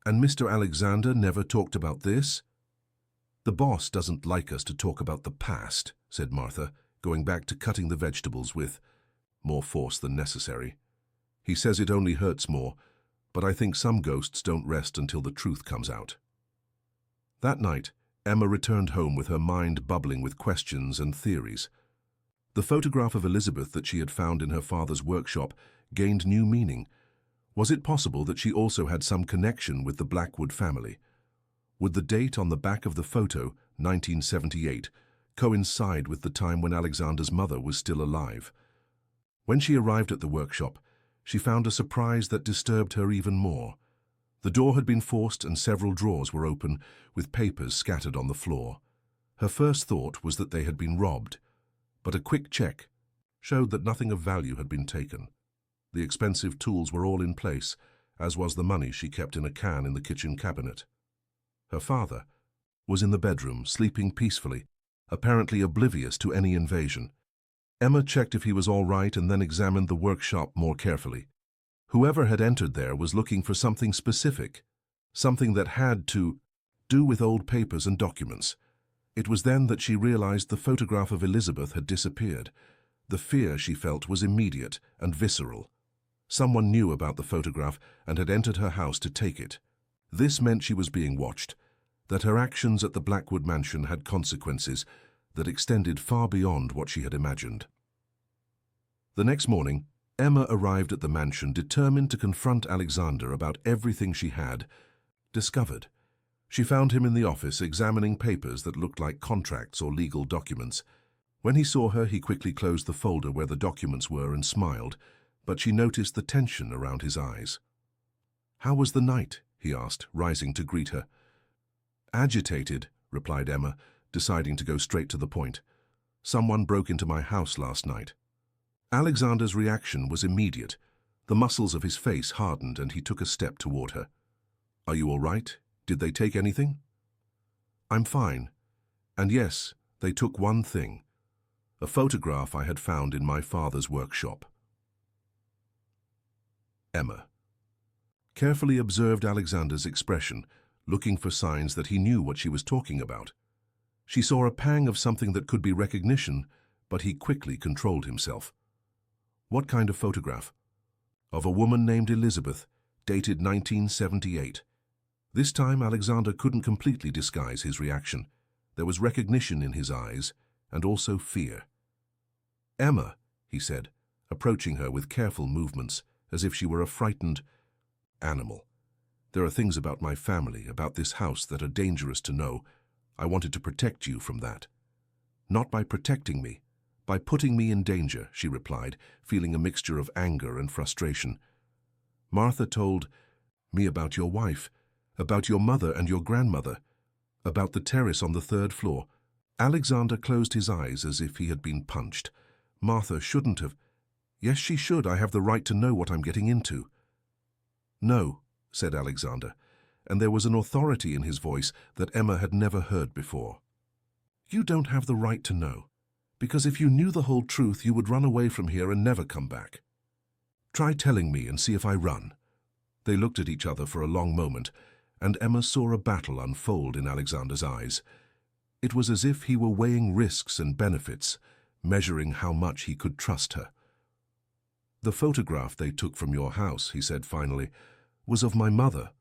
[SPEAKER 1] And Mr. Alexander never talked about this? "The boss doesn't like us to talk about the past," said Martha, going back to cutting the vegetables with more force than necessary. "He says it only hurts more, but I think some ghosts don't rest until the truth comes out." That night, Emma returned home with her mind bubbling with questions and theories. The photograph of Elizabeth that she had found in her father's workshop gained new meaning. Was it possible that she also had some connection with the Blackwood family? Would the date on the back of the photo, 1978, coincide with the time when Alexander's mother was still alive? When she arrived at the workshop, she found a surprise that disturbed her even more. The door had been forced and several drawers were open, with papers scattered on the floor. Her first thought was that they had been robbed, but a quick check showed that nothing of value had been taken. The expensive tools were all in place, as was the money she kept in a can in the kitchen cabinet. Her father was in the bedroom, sleeping peacefully, apparently oblivious to any invasion. Emma checked if he was all right and then examined the workshop more carefully. Whoever had entered there was looking for something specific, something that had to do with old papers and documents. It was then that she realized the photograph of Elizabeth had disappeared. The fear she felt was immediate and visceral. Someone knew about the photograph and had entered her house to take it. This meant she was being watched, that her actions at the Blackwood mansion had consequences that extended far beyond what she had imagined. The next morning, Emma arrived at the mansion determined to confront Alexander about everything she had discovered. She found him in the office examining papers that looked like contracts or legal documents. When he saw her, he quickly closed the folder where the documents were and smiled, but she noticed the tension around his eyes. "How was the night?" he asked, rising to greet her. "Agitated," replied Emma, deciding to go straight to the point. "Someone broke into my house last night." Alexander's reaction was immediate. The muscles of his face hardened and he took a step toward her. "Are you all right? Did they take anything?" "I'm fine. And yes, they took one thing. A photograph I had found in my father's workshop." Emma carefully observed Alexander's expression, looking for signs that he knew what she was talking about. She saw a pang of something that could be recognition, but he quickly controlled himself. "What kind of photograph?" "Of a woman named Elizabeth, dated 1978. This time Alexander couldn't completely disguise his reaction. There was recognition in his eyes, and also fear. "Emma," he said, approaching her with careful movements, as if she were a frightened animal. "There are things about my family, about this house, that are dangerous to know. I wanted to protect you from that." "Not by protecting me, by putting me in danger," she replied, feeling a mixture of anger and frustration. "Martha told me about your wife, about your mother and your grandmother, about the terrace on the 3rd floor. Alexander closed his eyes as if he had been punched. "Martha shouldn't have." "Yes, she should. I have the right to know what I'm getting into." "No," said Alexander, and there was an authority in his voice that Emma had never heard before. "You don't have the right to know, because if you knew the whole truth, you would run away from here and never come back. Try telling me and see if I run." They looked at each other for a long moment, and Emma saw a battle unfold in Alexander's eyes. It was as if he were weighing risks and benefits, measuring how much he could trust her. "The photograph they took from your house," he said finally, "was of my mother,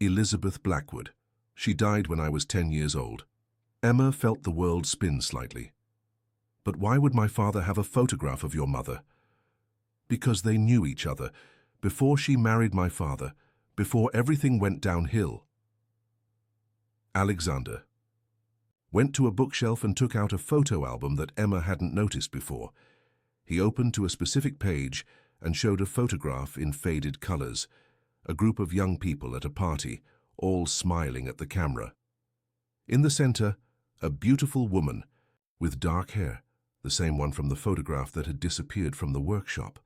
[SPEAKER 1] Elizabeth Blackwood. She died when I was 10 years old." Emma felt the world spin slightly. "But why would my father have a photograph of your mother?" "Because they knew each other, before she married my father, before everything went downhill." Alexander went to a bookshelf and took out a photo album that Emma hadn't noticed before. He opened to a specific page and showed a photograph in faded colors, a group of young people at a party, all smiling at the camera. In the center, a beautiful woman with dark hair, the same one from the photograph that had disappeared from the workshop.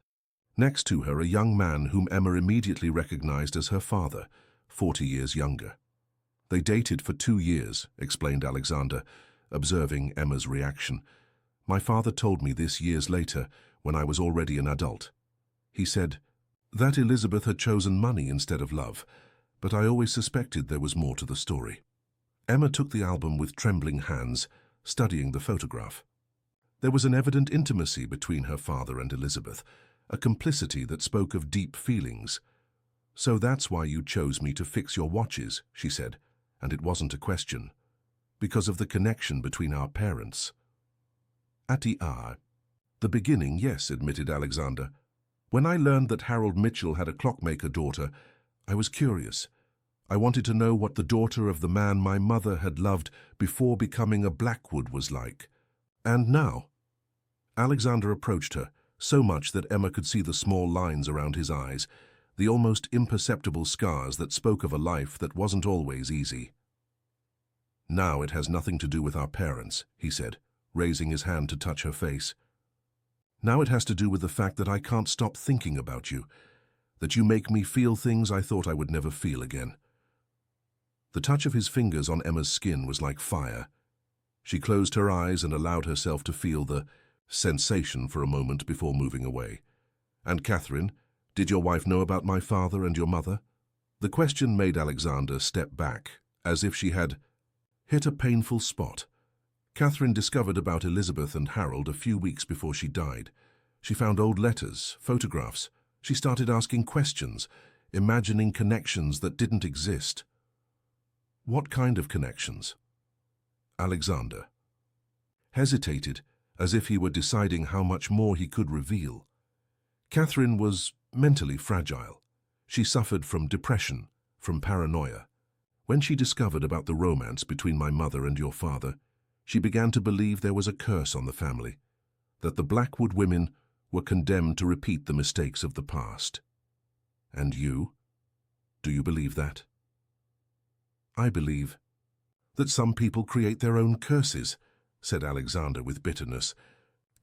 [SPEAKER 1] Next to her, a young man whom Emma immediately recognized as her father, 40 years younger. "They dated for 2 years," explained Alexander, observing Emma's reaction. My father told me this years later, when I was already an adult. He said that Elizabeth had chosen money instead of love, but I always suspected there was more to the story. Emma took the album with trembling hands, studying the photograph. There was an evident intimacy between her father and Elizabeth, a complicity that spoke of deep feelings. "So that's why you chose me to fix your watches," she said, and it wasn't a question. "Because of the connection between our parents." The beginning, yes," admitted Alexander. "When I learned that Harold Mitchell had a clockmaker daughter, I was curious. I wanted to know what the daughter of the man my mother had loved before becoming a Blackwood was like. And now—" Alexander approached her, so much that Emma could see the small lines around his eyes, the almost imperceptible scars that spoke of a life that wasn't always easy. "Now it has nothing to do with our parents," he said, raising his hand to touch her face. "Now it has to do with the fact that I can't stop thinking about you, that you make me feel things I thought I would never feel again." The touch of his fingers on Emma's skin was like fire. She closed her eyes and allowed herself to feel the sensation for a moment before moving away. "And Catherine, did your wife know about my father and your mother?" The question made Alexander step back, as if she had hit a painful spot. Catherine discovered about Elizabeth and Harold a few weeks before she died. She found old letters, photographs. She started asking questions, imagining connections that didn't exist. What kind of connections? Alexander hesitated, as if he were deciding how much more he could reveal. Catherine was mentally fragile. She suffered from depression, from paranoia. When she discovered about the romance between my mother and your father, she began to believe there was a curse on the family, that the Blackwood women were condemned to repeat the mistakes of the past. And you? Do you believe that? "I believe that some people create their own curses," said Alexander with bitterness.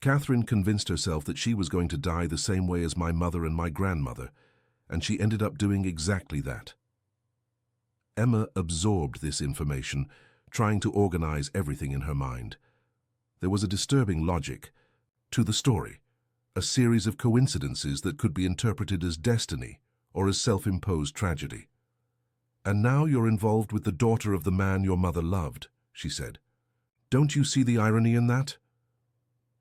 [SPEAKER 1] Catherine convinced herself that she was going to die the same way as my mother and my grandmother, and she ended up doing exactly that. Emma absorbed this information, trying to organize everything in her mind. There was a disturbing logic to the story, a series of coincidences that could be interpreted as destiny or as self-imposed tragedy. "And now you're involved with the daughter of the man your mother loved," she said. "Don't you see the irony in that?"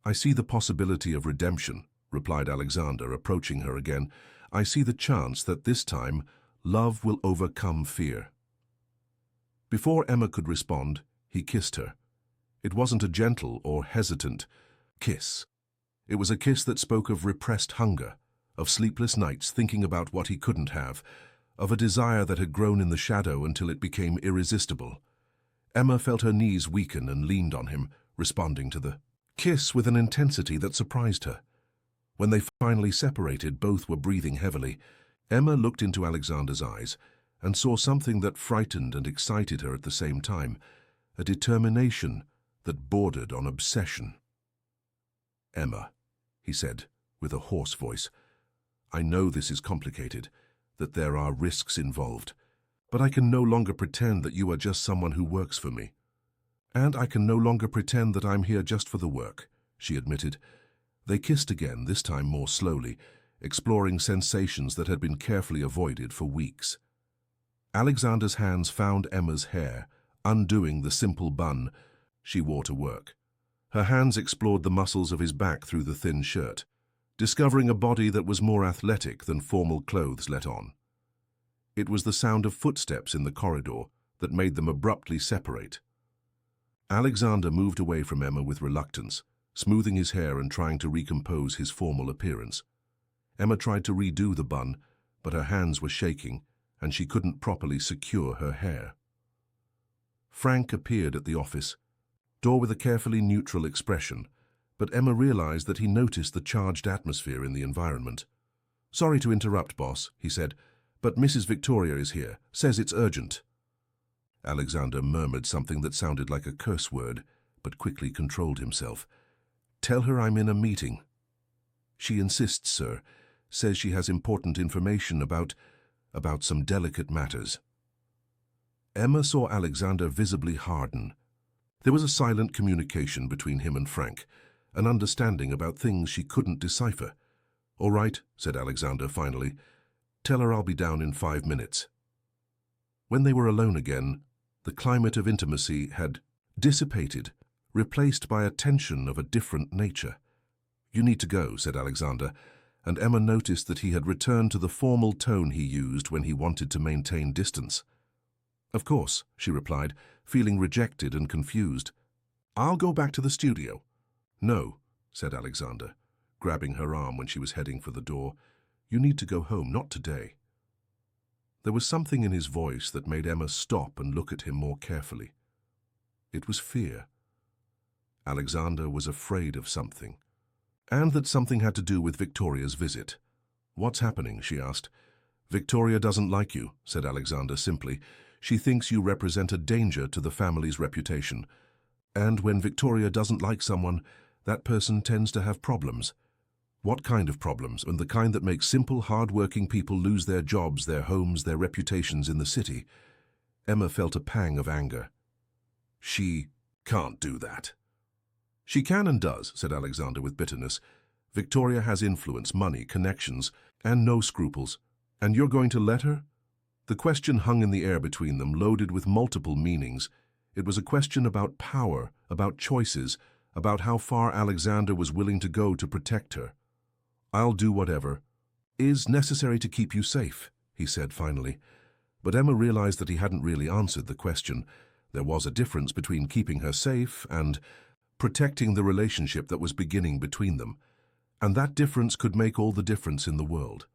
[SPEAKER 1] "I see the possibility of redemption," replied Alexander, approaching her again. "I see the chance that this time love will overcome fear." Before Emma could respond, he kissed her. It wasn't a gentle or hesitant kiss. It was a kiss that spoke of repressed hunger, of sleepless nights thinking about what he couldn't have, of a desire that had grown in the shadow until it became irresistible. Emma felt her knees weaken and leaned on him, responding to the kiss with an intensity that surprised her. When they finally separated, both were breathing heavily. Emma looked into Alexander's eyes and saw something that frightened and excited her at the same time, a determination that bordered on obsession. "Emma," he said, with a hoarse voice, "I know this is complicated, that there are risks involved, but I can no longer pretend that you are just someone who works for me. And I can no longer pretend that I'm here just for the work," she admitted. They kissed again, this time more slowly, exploring sensations that had been carefully avoided for weeks. Alexander's hands found Emma's hair, undoing the simple bun she wore to work. Her hands explored the muscles of his back through the thin shirt, discovering a body that was more athletic than formal clothes let on. It was the sound of footsteps in the corridor that made them abruptly separate. Alexander moved away from Emma with reluctance, smoothing his hair and trying to recompose his formal appearance. Emma tried to redo the bun, but her hands were shaking, and she couldn't properly secure her hair. Frank appeared at the office, door with a carefully neutral expression, but Emma realized that he noticed the charged atmosphere in the environment. "Sorry to interrupt, boss," he said, "but Mrs. Victoria is here, says it's urgent." Alexander murmured something that sounded like a curse word, but quickly controlled himself. "Tell her I'm in a meeting." "She insists, sir. Says she has important information about some delicate matters." Emma saw Alexander visibly harden. There was a silent communication between him and Frank, an understanding about things she couldn't decipher. "All right," said Alexander finally. "Tell her I'll be down in 5 minutes." When they were alone again, the climate of intimacy had dissipated, replaced by a tension of a different nature. "You need to go," said Alexander, and Emma noticed that he had returned to the formal tone he used when he wanted to maintain distance. "Of course," she replied, feeling rejected and confused. "I'll go back to the studio." "No," said Alexander, grabbing her arm when she was heading for the door. "You need to go home, not today." There was something in his voice that made Emma stop and look at him more carefully. It was fear. Alexander was afraid of something, and that something had to do with Victoria's visit. "What's happening?" she asked. "Victoria doesn't like you," said Alexander simply. "She thinks you represent a danger to the family's reputation. And when Victoria doesn't like someone, that person tends to have problems." "What kind of problems?" "And the kind that makes simple, hard-working people lose their jobs, their homes, their reputations in the city." Emma felt a pang of anger. "She can't do that." "She can and does," said Alexander with bitterness. "Victoria has influence, money, connections, and no scruples. And you're going to let her?" The question hung in the air between them, loaded with multiple meanings. It was a question about power, about choices, about how far Alexander was willing to go to protect her. "I'll do whatever is necessary to keep you safe," he said finally. But Emma realized that he hadn't really answered the question. There was a difference between keeping her safe and protecting the relationship that was beginning between them, and that difference could make all the difference in the world.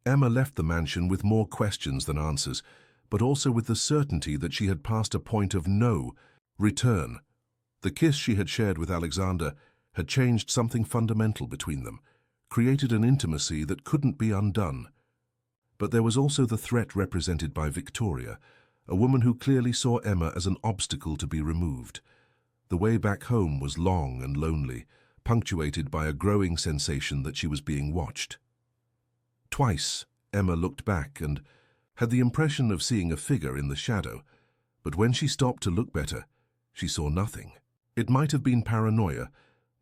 [SPEAKER 1] Emma left the mansion with more questions than answers, but also with the certainty that she had passed a point of no return. The kiss she had shared with Alexander had changed something fundamental between them, created an intimacy that couldn't be undone. But there was also the threat represented by Victoria, a woman who clearly saw Emma as an obstacle to be removed. The way back home was long and lonely, punctuated by a growing sensation that she was being watched. Twice, Emma looked back and had the impression of seeing a figure in the shadow, but when she stopped to look better, she saw nothing. It might have been paranoia,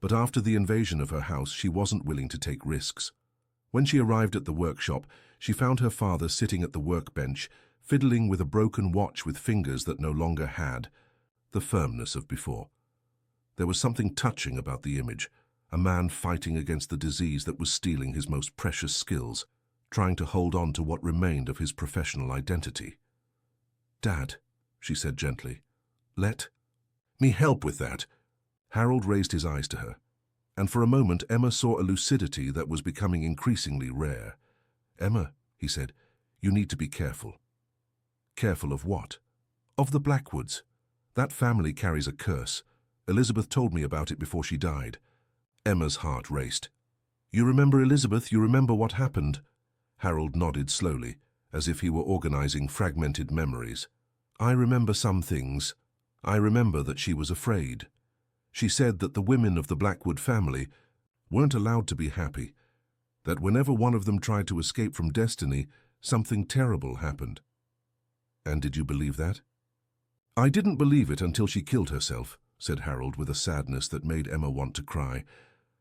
[SPEAKER 1] but after the invasion of her house, she wasn't willing to take risks. When she arrived at the workshop, she found her father sitting at the workbench, fiddling with a broken watch with fingers that no longer had the firmness of before. There was something touching about the image, a man fighting against the disease that was stealing his most precious skills, trying to hold on to what remained of his professional identity. "Dad," she said gently, "let me help with that." Harold raised his eyes to her, and for a moment Emma saw a lucidity that was becoming increasingly rare. "Emma," he said, "you need to be careful." "Careful of what?" "Of the Blackwoods. That family carries a curse. Elizabeth told me about it before she died." Emma's heart raced. "You remember Elizabeth? You remember what happened?" Harold nodded slowly, as if he were organizing fragmented memories. "I remember some things. I remember that she was afraid. She said that the women of the Blackwood family weren't allowed to be happy, that whenever one of them tried to escape from destiny, something terrible happened." "And did you believe that?" "I didn't believe it until she killed herself," said Harold with a sadness that made Emma want to cry,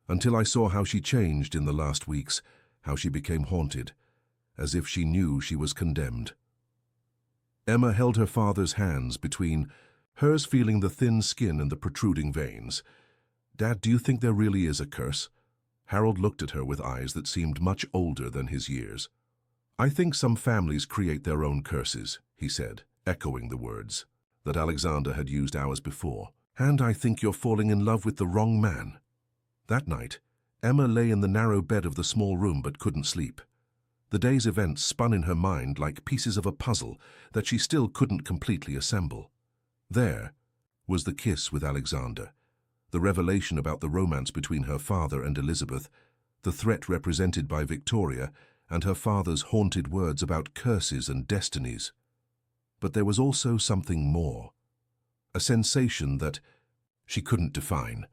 [SPEAKER 1] "until I saw how she changed in the last weeks, how she became haunted, as if she knew she was condemned." Emma held her father's hands between hers, feeling the thin skin and the protruding veins. "Dad, do you think there really is a curse?" Harold looked at her with eyes that seemed much older than his years. "I think some families create their own curses," he said, echoing the words that Alexander had used hours before. "And I think you're falling in love with the wrong man." That night, Emma lay in the narrow bed of the small room but couldn't sleep. The day's events spun in her mind like pieces of a puzzle that she still couldn't completely assemble. There was the kiss with Alexander, the revelation about the romance between her father and Elizabeth, the threat represented by Victoria, and her father's haunted words about curses and destinies. But there was also something more, a sensation that she couldn't define,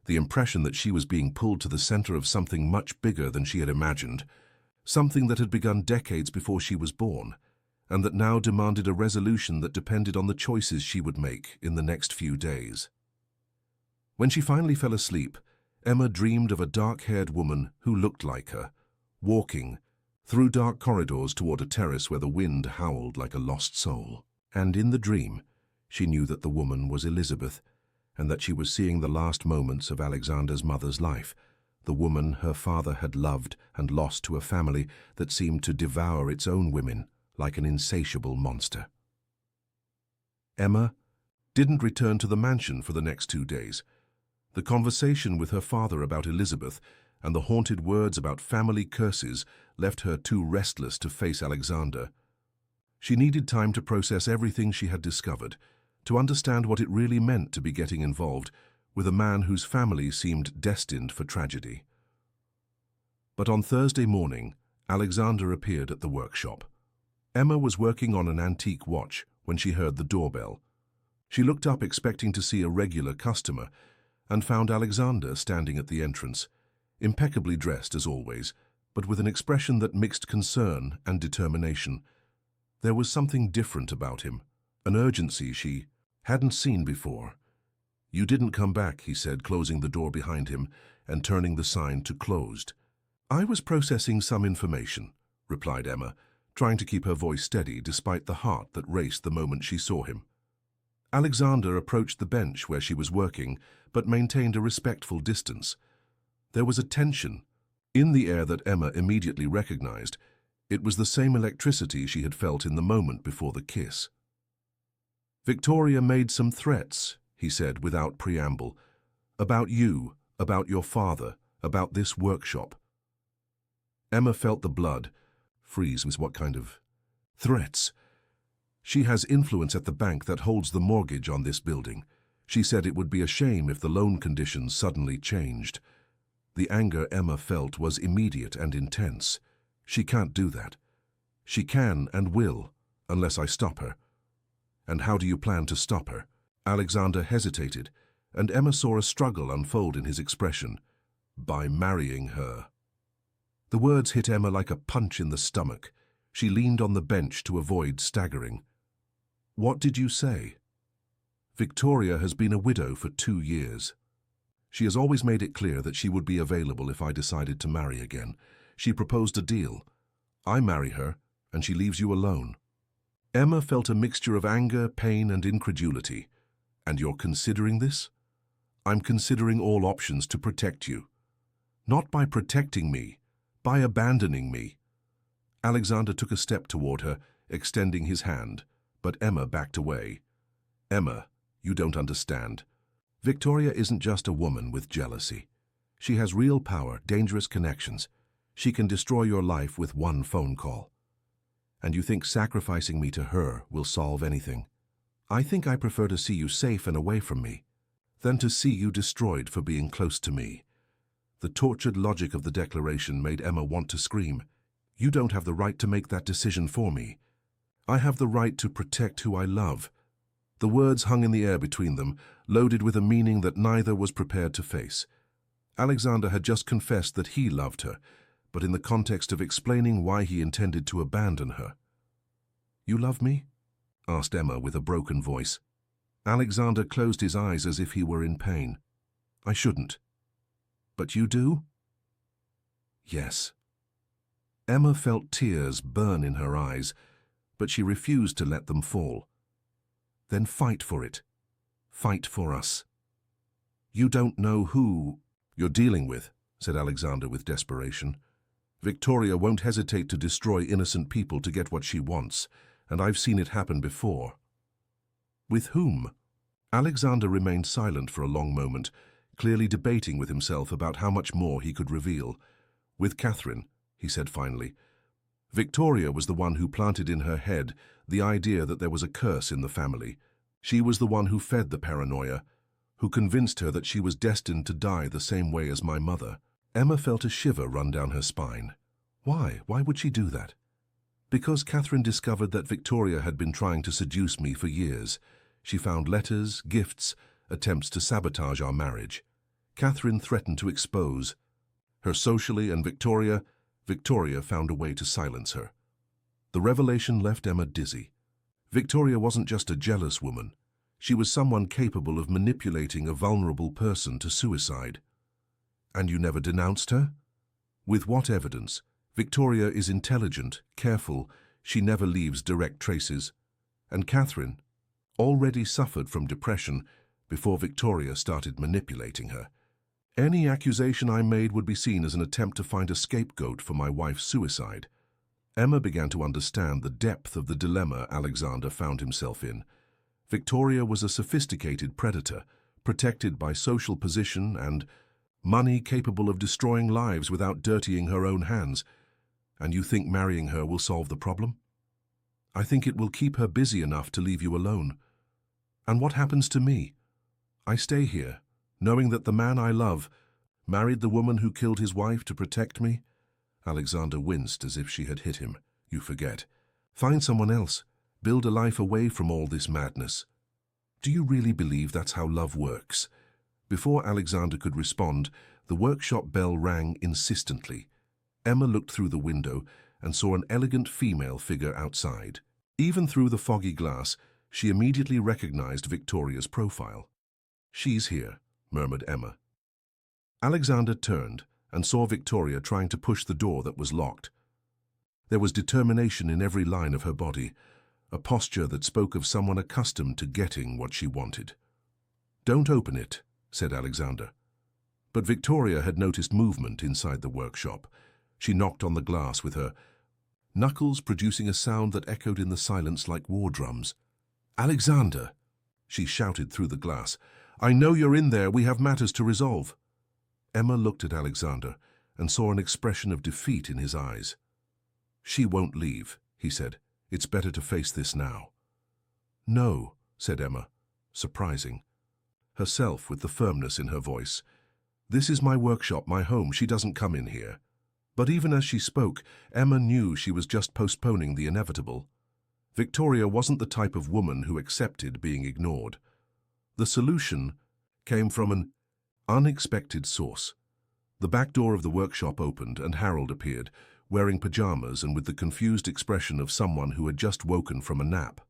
[SPEAKER 1] the impression that she was being pulled to the center of something much bigger than she had imagined, something that had begun decades before she was born, and that now demanded a resolution that depended on the choices she would make in the next few days. When she finally fell asleep, Emma dreamed of a dark-haired woman who looked like her, walking through dark corridors toward a terrace where the wind howled like a lost soul. And in the dream, she knew that the woman was Elizabeth, and that she was seeing the last moments of Alexander's mother's life, the woman her father had loved and lost to a family that seemed to devour its own women like an insatiable monster. Emma didn't return to the mansion for the next 2 days. The conversation with her father about Elizabeth and the haunted words about family curses left her too restless to face Alexander. She needed time to process everything she had discovered, to understand what it really meant to be getting involved with a man whose family seemed destined for tragedy. But on Thursday morning, Alexander appeared at the workshop. Emma was working on an antique watch when she heard the doorbell. She looked up expecting to see a regular customer and found Alexander standing at the entrance, impeccably dressed as always, but with an expression that mixed concern and determination. There was something different about him, an urgency she hadn't seen before. "You didn't come back," he said, closing the door behind him and turning the sign to closed. "I was processing some information," replied Emma, trying to keep her voice steady despite the heart that raced the moment she saw him. Alexander approached the bench where she was working, but maintained a respectful distance. There was a tension in the air that Emma immediately recognized. It was the same electricity she had felt in the moment before the kiss. "Victoria made some threats," he said without preamble, "about you, about your father, about this workshop." Emma felt the blood freeze. What kind of threats? "She has influence at the bank that holds the mortgage on this building. She said it would be a shame if the loan conditions suddenly changed." The anger Emma felt was immediate and intense. "She can't do that." "She can and will, unless I stop her." "And how do you plan to stop her?" Alexander hesitated, and Emma saw a struggle unfold in his expression. "By marrying her." The words hit Emma like a punch in the stomach. She leaned on the bench to avoid staggering. "What did you say?" "Victoria has been a widow for 2 years. She has always made it clear that she would be available if I decided to marry again. She proposed a deal. I marry her, and she leaves you alone." Emma felt a mixture of anger, pain, and incredulity. "And you're considering this?" "I'm considering all options to protect you." "Not by protecting me, by abandoning me." Alexander took a step toward her, extending his hand, but Emma backed away. "Emma, you don't understand. Victoria isn't just a woman with jealousy. She has real power, dangerous connections. She can destroy your life with one phone call. And you think sacrificing me to her will solve anything? I think I prefer to see you safe and away from me than to see you destroyed for being close to me." The tortured logic of the declaration made Emma want to scream. "You don't have the right to make that decision for me. I have the right to protect who I love." The words hung in the air between them, loaded with a meaning that neither was prepared to face. Alexander had just confessed that he loved her, but in the context of explaining why he intended to abandon her. "You love me?" asked Emma with a broken voice. Alexander closed his eyes as if he were in pain. "I shouldn't." "But you do?" "Yes." Emma felt tears burn in her eyes, but she refused to let them fall. "Then fight for it. Fight for us." "You don't know who you're dealing with," said Alexander with desperation. "Victoria won't hesitate to destroy innocent people to get what she wants, and I've seen it happen before." "With whom?" Alexander remained silent for a long moment, clearly debating with himself about how much more he could reveal. "With Catherine," he said finally. "Victoria was the one who planted in her head the idea that there was a curse in the family. She was the one who fed the paranoia, who convinced her that she was destined to die the same way as my mother." Emma felt a shiver run down her spine. Why? Why would she do that? "Because Catherine discovered that Victoria had been trying to seduce me for years. She found letters, gifts, attempts to sabotage our marriage. Catherine threatened to expose her socially, and Victoria found a way to silence her." The revelation left Emma dizzy. Victoria wasn't just a jealous woman. She was someone capable of manipulating a vulnerable person to suicide. And you never denounced her? With what evidence? Victoria is intelligent, careful, she never leaves direct traces. And Catherine already suffered from depression before Victoria started manipulating her. Any accusation I made would be seen as an attempt to find a scapegoat for my wife's suicide. Emma began to understand the depth of the dilemma Alexander found himself in. Victoria was a sophisticated predator, protected by social position and money capable of destroying lives without dirtying her own hands. And you think marrying her will solve the problem? I think it will keep her busy enough to leave you alone. And what happens to me? I stay here, knowing that the man I love married the woman who killed his wife to protect me? Alexander winced as if she had hit him. You forget. Find someone else. Build a life away from all this madness. Do you really believe that's how love works? Before Alexander could respond, the workshop bell rang insistently. Emma looked through the window and saw an elegant female figure outside. Even through the foggy glass, she immediately recognized Victoria's profile. She's here, murmured Emma. Alexander turned and saw Victoria trying to push the door that was locked. There was determination in every line of her body, a posture that spoke of someone accustomed to getting what she wanted. Don't open it, said Alexander. But Victoria had noticed movement inside the workshop. She knocked on the glass with her knuckles, producing a sound that echoed in the silence like war drums. Alexander, she shouted through the glass, I know you're in there. We have matters to resolve. Emma looked at Alexander and saw an expression of defeat in his eyes. She won't leave, he said. It's better to face this now. No, said Emma, surprising herself with the firmness in her voice. This is my workshop, my home. She doesn't come in here. But even as she spoke, Emma knew she was just postponing the inevitable. Victoria wasn't the type of woman who accepted being ignored. The solution came from an unexpected source. The back door of the workshop opened and Harold appeared, wearing pajamas and with the confused expression of someone who had just woken from a nap.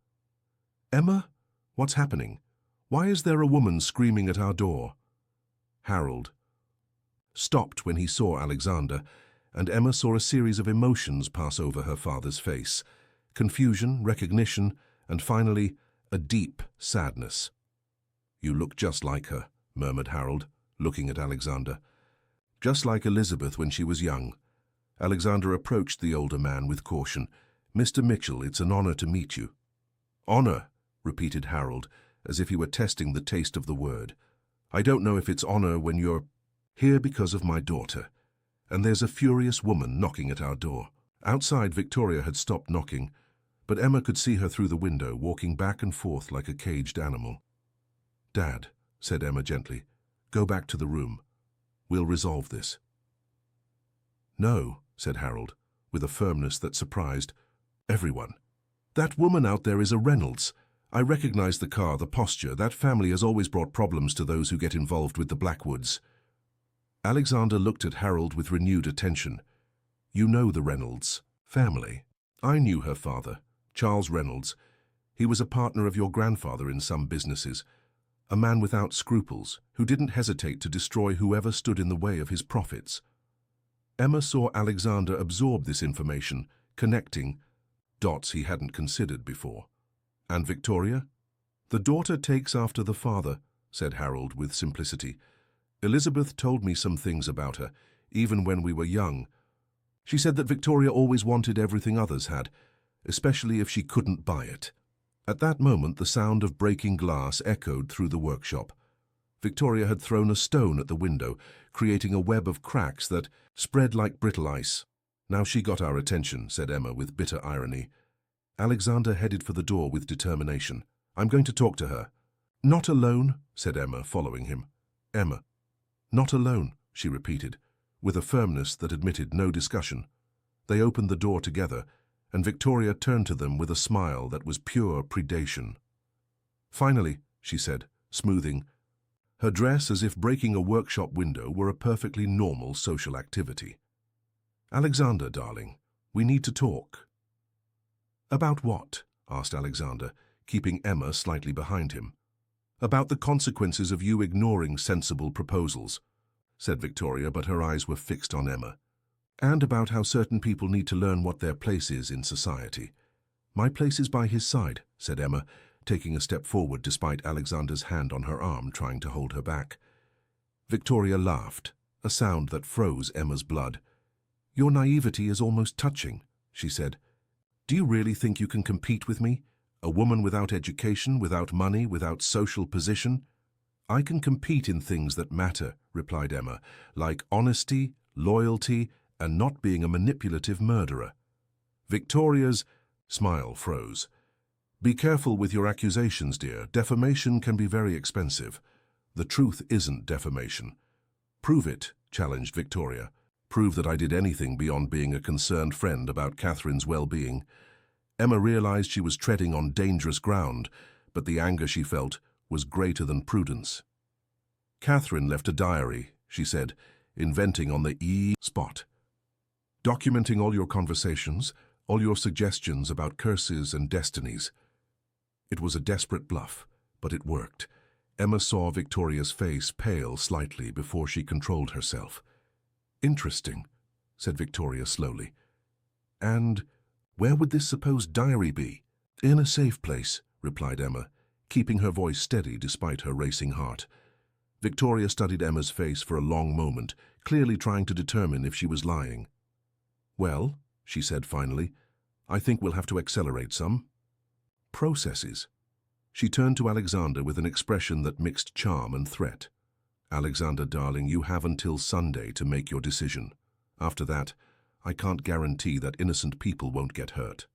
[SPEAKER 1] Emma, what's happening? Why is there a woman screaming at our door? Harold stopped when he saw Alexander, and Emma saw a series of emotions pass over her father's face. Confusion, recognition, and finally, a deep sadness. You look just like her, murmured Harold, looking at Alexander. Just like Elizabeth when she was young. Alexander approached the older man with caution. Mr. Mitchell, it's an honor to meet you. Honor, repeated Harold, as if he were testing the taste of the word. I don't know if it's honor when you're here because of my daughter. And there's a furious woman knocking at our door. Outside, Victoria had stopped knocking, but Emma could see her through the window, walking back and forth like a caged animal. Dad, said Emma gently, go back to the room. We'll resolve this. No, said Harold, with a firmness that surprised everyone. That woman out there is a Reynolds. I recognize the car, the posture. That family has always brought problems to those who get involved with the Blackwoods. Alexander looked at Harold with renewed attention. You know the Reynolds family. I knew her father, Charles Reynolds. He was a partner of your grandfather in some businesses, a man without scruples who didn't hesitate to destroy whoever stood in the way of his profits. Emma saw Alexander absorb this information, connecting dots he hadn't considered before. And Victoria? The daughter takes after the father, said Harold with simplicity. Elizabeth told me some things about her, even when we were young. She said that Victoria always wanted everything others had, especially if she couldn't buy it. At that moment, the sound of breaking glass echoed through the workshop. Victoria had thrown a stone at the window, creating a web of cracks that spread like brittle ice. Now she got our attention, said Emma with bitter irony. Alexander headed for the door with determination. I'm going to talk to her. Not alone, said Emma, following him. Emma. Not alone, she repeated, with a firmness that admitted no discussion. They opened the door together, and Victoria turned to them with a smile that was pure predation. Finally, she said, smoothing her dress as if breaking a workshop window were a perfectly normal social activity. Alexander, darling, we need to talk. About what? Asked Alexander, keeping Emma slightly behind him. About the consequences of you ignoring sensible proposals. said Victoria, but her eyes were fixed on Emma. "And about how certain people need to learn what their place is in society." "My place is by his side," said Emma, taking a step forward despite Alexander's hand on her arm trying to hold her back. Victoria laughed, a sound that froze Emma's blood. "Your naivety is almost touching," she said. "Do you really think you can compete with me? A woman without education, without money, without social position?" "I can compete in things that matter," replied Emma, "like honesty, loyalty, and not being a manipulative murderer." Victoria's smile froze. "Be careful with your accusations, dear. Defamation can be very expensive. The truth isn't defamation." "Prove it," challenged Victoria. "Prove that I did anything beyond being a concerned friend about Catherine's well-being." Emma realized she was treading on dangerous ground, but the anger she felt was greater than prudence. "Catherine left a diary," she said, inventing on the spot. "Documenting all your conversations, all your suggestions about curses and destinies." It was a desperate bluff, but it worked. Emma saw Victoria's face pale slightly before she controlled herself. "Interesting," said Victoria slowly. "And where would this supposed diary be?" "In a safe place," replied Emma, keeping her voice steady despite her racing heart. Victoria studied Emma's face for a long moment, clearly trying to determine if she was lying. "Well," she said finally, "I think we'll have to accelerate some processes." She turned to Alexander with an expression that mixed charm and threat. "Alexander, darling, you have until Sunday to make your decision. After that, I can't guarantee that innocent people won't get hurt.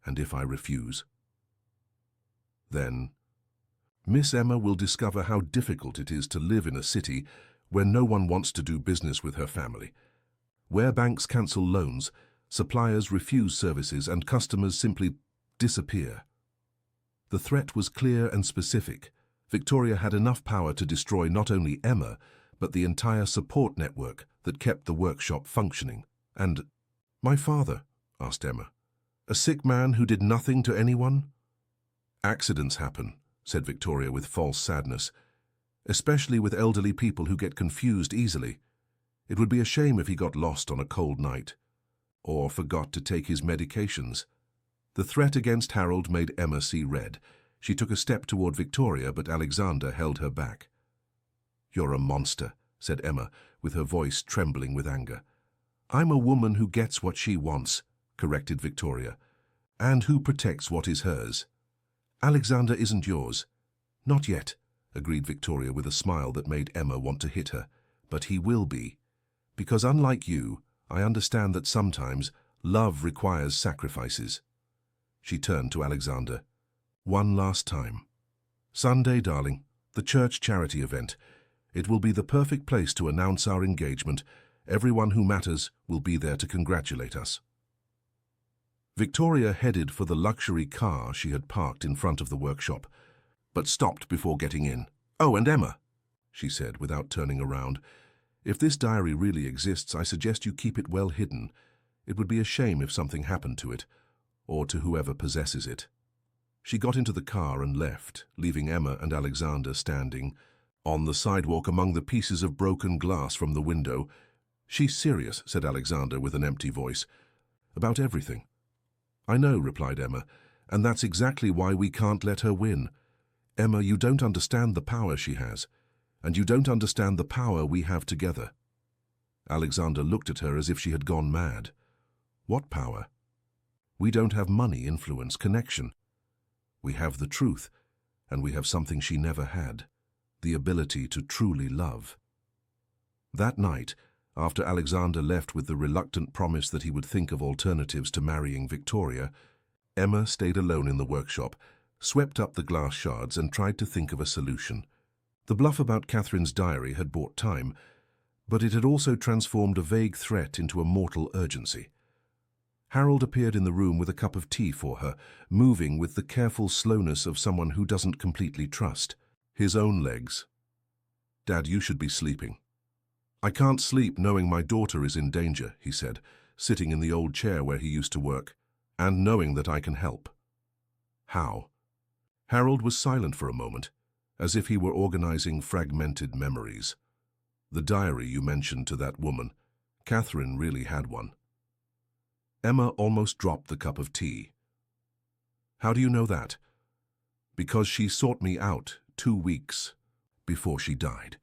[SPEAKER 1] And if I refuse?" "Then Miss Emma will discover how difficult it is to live in a city where no one wants to do business with her family, where banks cancel loans, suppliers refuse services, and customers simply disappear." The threat was clear and specific. Victoria had enough power to destroy not only Emma, but the entire support network that kept the workshop functioning. "And my father?" asked Emma. "A sick man who did nothing to anyone?" "Accidents happen," said Victoria with false sadness, "especially with elderly people who get confused easily. It would be a shame if he got lost on a cold night, or forgot to take his medications." The threat against Harold made Emma see red. She took a step toward Victoria, but Alexander held her back. "You're a monster," said Emma, with her voice trembling with anger. "I'm a woman who gets what she wants," corrected Victoria, "and who protects what is hers." "Alexander isn't yours." "Not yet," agreed Victoria with a smile that made Emma want to hit her. "But he will be. Because unlike you, I understand that sometimes love requires sacrifices." She turned to Alexander. "One last time. Sunday, darling, the church charity event. It will be the perfect place to announce our engagement. Everyone who matters will be there to congratulate us." Victoria headed for the luxury car she had parked in front of the workshop, but stopped before getting in. "Oh, and Emma," she said without turning around, "if this diary really exists, I suggest you keep it well hidden. It would be a shame if something happened to it, or to whoever possesses it." She got into the car and left, leaving Emma and Alexander standing on the sidewalk among the pieces of broken glass from the window. "She's serious," said Alexander with an empty voice. "About everything." "I know," replied Emma, "and that's exactly why we can't let her win. Emma, you don't understand the power she has, and you don't understand the power we have together." Alexander looked at her as if she had gone mad. "What power?" "We don't have money, influence, connection. We have the truth, and we have something she never had, the ability to truly love." That night, after Alexander left with the reluctant promise that he would think of alternatives to marrying Victoria, Emma stayed alone in the workshop, swept up the glass shards, and tried to think of a solution. The bluff about Catherine's diary had bought time, but it had also transformed a vague threat into a mortal urgency. Harold appeared in the room with a cup of tea for her, moving with the careful slowness of someone who doesn't completely trust his own legs. "Dad, you should be sleeping." "I can't sleep knowing my daughter is in danger," he said, sitting in the old chair where he used to work, "and knowing that I can help." "How?" Harold was silent for a moment, as if he were organizing fragmented memories. The diary you mentioned to that woman. Catherine really had one. Emma almost dropped the cup of tea. How do you know that? Because she sought me out 2 weeks before she died.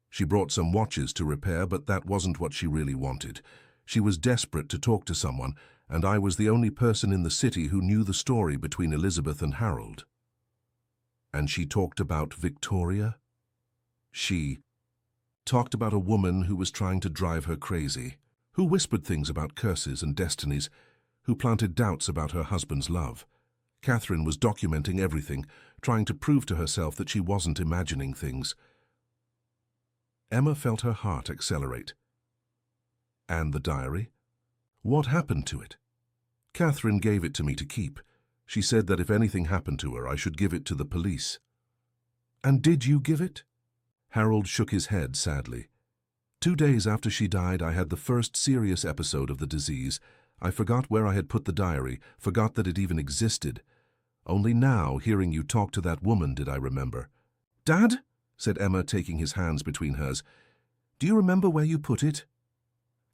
[SPEAKER 1] She brought some watches to repair, but that wasn't what she really wanted. She was desperate to talk to someone, and I was the only person in the city who knew the story between Elizabeth and Harold. And she talked about Victoria? She talked about a woman who was trying to drive her crazy, who whispered things about curses and destinies, who planted doubts about her husband's love. Catherine was documenting everything, trying to prove to herself that she wasn't imagining things. Emma felt her heart accelerate. And the diary? What happened to it? Catherine gave it to me to keep. She said that if anything happened to her, I should give it to the police. And did you give it? Harold shook his head sadly. 2 days after she died, I had the first serious episode of the disease. I forgot where I had put the diary, forgot that it even existed. Only now, hearing you talk to that woman, did I remember. Dad? Said Emma, taking his hands between hers. Do you remember where you put it?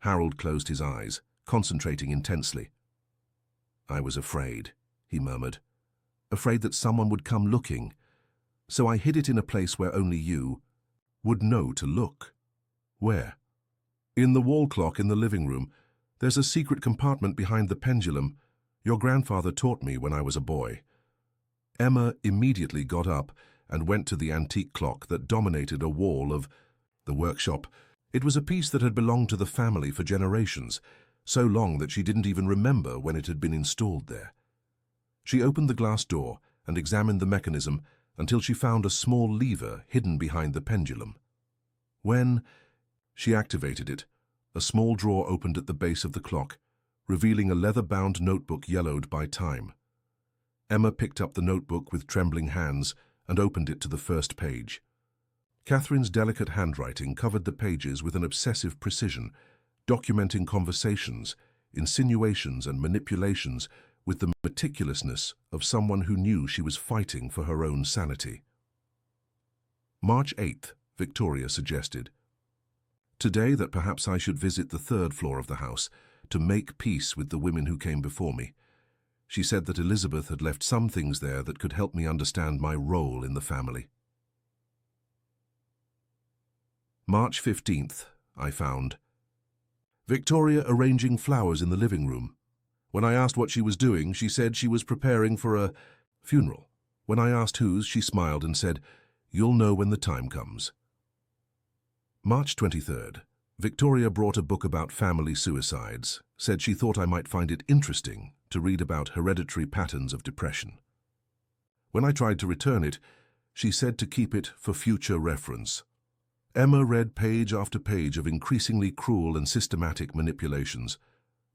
[SPEAKER 1] Harold closed his eyes, concentrating intensely. I was afraid, he murmured. Afraid that someone would come looking. So I hid it in a place where only you would know to look. Where? In the wall clock in the living room. There's a secret compartment behind the pendulum. Your grandfather taught me when I was a boy. Emma immediately got up and went to the antique clock that dominated a wall of the workshop. It was a piece that had belonged to the family for generations, so long that she didn't even remember when it had been installed there. She opened the glass door and examined the mechanism until she found a small lever hidden behind the pendulum. When she activated it, a small drawer opened at the base of the clock, revealing a leather-bound notebook yellowed by time. Emma picked up the notebook with trembling hands and opened it to the first page. Catherine's delicate handwriting covered the pages with an obsessive precision, documenting conversations, insinuations and manipulations with the meticulousness of someone who knew she was fighting for her own sanity. March 8th, Victoria suggested. Today that perhaps I should visit the 3rd floor of the house to make peace with the women who came before me. She said that Elizabeth had left some things there that could help me understand my role in the family. March 15th, I found. Victoria arranging flowers in the living room. When I asked what she was doing, she said she was preparing for a funeral. When I asked whose, she smiled and said, "You'll know when the time comes." March 23rd. Victoria brought a book about family suicides, said she thought I might find it interesting to read about hereditary patterns of depression. When I tried to return it, she said to keep it for future reference. Emma read page after page of increasingly cruel and systematic manipulations.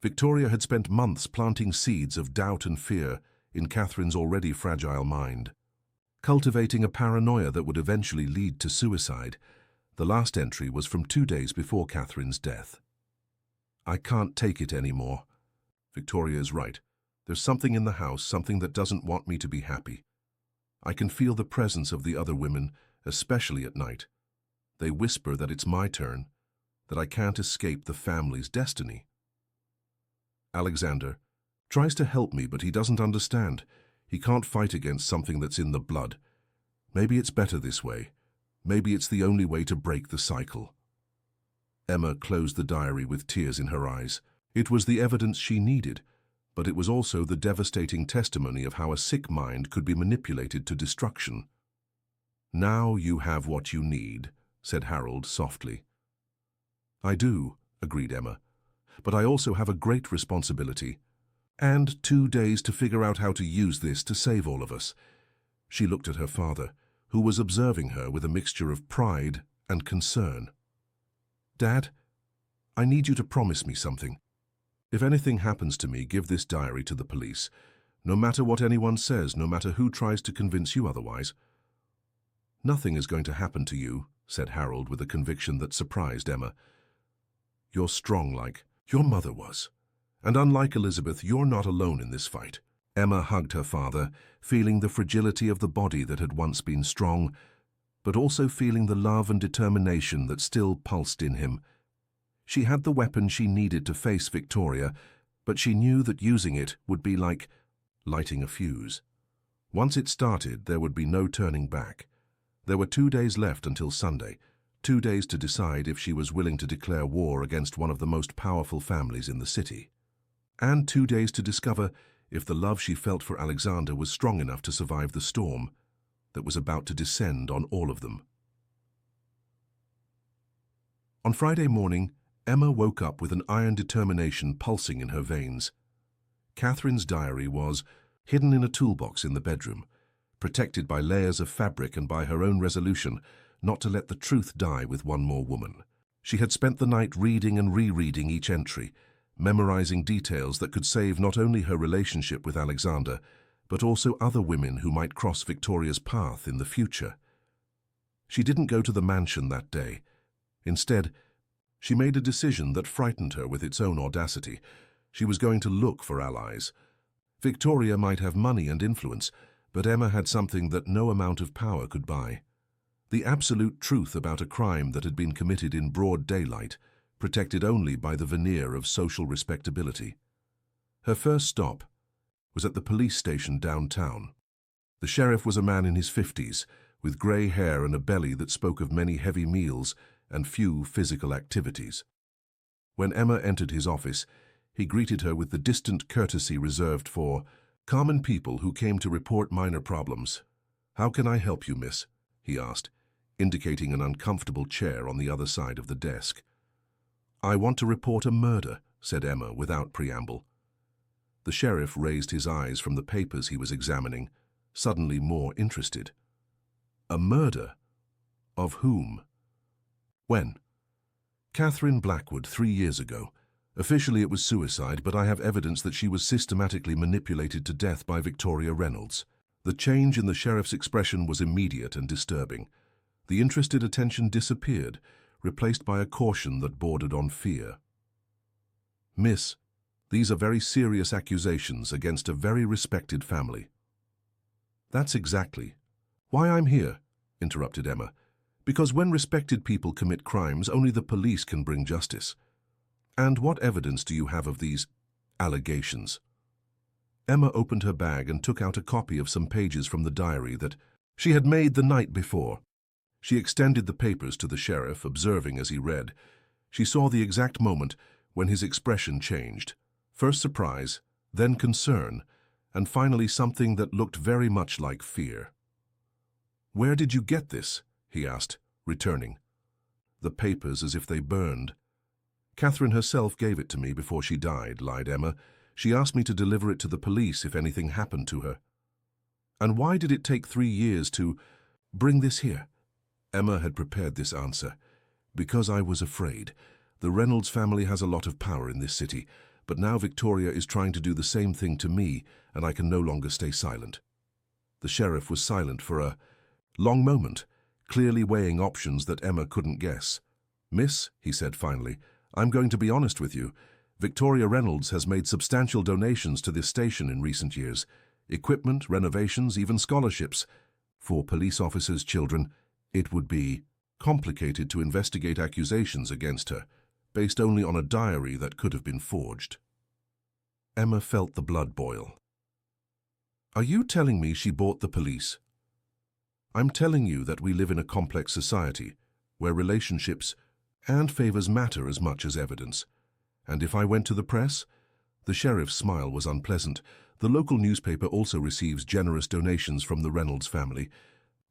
[SPEAKER 1] Victoria had spent months planting seeds of doubt and fear in Catherine's already fragile mind, cultivating a paranoia that would eventually lead to suicide. The last entry was from 2 days before Catherine's death. I can't take it anymore. Victoria is right. There's something in the house, something that doesn't want me to be happy. I can feel the presence of the other women, especially at night. They whisper that it's my turn, that I can't escape the family's destiny. Alexander tries to help me, but he doesn't understand. He can't fight against something that's in the blood. Maybe it's better this way. Maybe it's the only way to break the cycle. Emma closed the diary with tears in her eyes. It was the evidence she needed, but it was also the devastating testimony of how a sick mind could be manipulated to destruction. "Now you have what you need," said Harold softly. "I do," agreed Emma, "but I also have a great responsibility. And 2 days to figure out how to use this to save all of us." She looked at her father, who was observing her with a mixture of pride and concern. "Dad, I need you to promise me something. If anything happens to me, give this diary to the police. No matter what anyone says, no matter who tries to convince you otherwise." "Nothing is going to happen to you," said Harold with a conviction that surprised Emma. "You're strong like your mother was. And unlike Elizabeth, you're not alone in this fight." Emma hugged her father, feeling the fragility of the body that had once been strong, but also feeling the love and determination that still pulsed in him. She had the weapon she needed to face Victoria, but she knew that using it would be like lighting a fuse. Once it started, there would be no turning back. There were 2 days left until Sunday, 2 days to decide if she was willing to declare war against one of the most powerful families in the city. And 2 days to discover if the love she felt for Alexander was strong enough to survive the storm that was about to descend on all of them. On Friday morning, Emma woke up with an iron determination pulsing in her veins. Catherine's diary was hidden in a toolbox in the bedroom, protected by layers of fabric and by her own resolution not to let the truth die with one more woman. She had spent the night reading and rereading each entry, memorizing details that could save not only her relationship with Alexander, but also other women who might cross Victoria's path in the future. She didn't go to the mansion that day. Instead, she made a decision that frightened her with its own audacity. She was going to look for allies. Victoria might have money and influence, but Emma had something that no amount of power could buy. The absolute truth about a crime that had been committed in broad daylight, protected only by the veneer of social respectability. Her first stop was at the police station downtown. The sheriff was a man in his 50s, with grey hair and a belly that spoke of many heavy meals and few physical activities. When Emma entered his office, he greeted her with the distant courtesy reserved for common people who came to report minor problems. "How can I help you, miss?" he asked, indicating an uncomfortable chair on the other side of the desk. "I want to report a murder," said Emma without preamble. The sheriff raised his eyes from the papers he was examining, suddenly more interested. "A murder? Of whom? When?" "Catherine Blackwood, 3 years ago. Officially it was suicide, but I have evidence that she was systematically manipulated to death by Victoria Reynolds." The change in the sheriff's expression was immediate and disturbing. The interested attention disappeared, replaced by a caution that bordered on fear. "Miss, these are very serious accusations against a very respected family." "That's exactly why I'm here," interrupted Emma. "Because when respected people commit crimes, only the police can bring justice. And what evidence do you have of these allegations?" Emma opened her bag and took out a copy of some pages from the diary that she had made the night before. She extended the papers to the sheriff, observing as he read. She saw the exact moment when his expression changed. First surprise, then concern, and finally something that looked very much like fear. "Where did you get this?" he asked, returning. "The papers as if they burned." "Catherine herself gave it to me before she died," lied Emma. "She asked me to deliver it to the police if anything happened to her." "And why did it take 3 years to bring this here?" Emma had prepared this answer. "Because I was afraid. The Reynolds family has a lot of power in this city, but now Victoria is trying to do the same thing to me, and I can no longer stay silent." The sheriff was silent for a long moment, clearly weighing options that Emma couldn't guess. "Miss," he said finally, "I'm going to be honest with you. Victoria Reynolds has made substantial donations to this station in recent years. Equipment, renovations, even scholarships. For police officers' children, it would be complicated to investigate accusations against her, based only on a diary that could have been forged." Emma felt the blood boil. "Are you telling me she bought the police?" "I'm telling you that we live in a complex society, where relationships and favors matter as much as evidence. And if I went to the press?" The sheriff's smile was unpleasant. "The local newspaper also receives generous donations from the Reynolds family.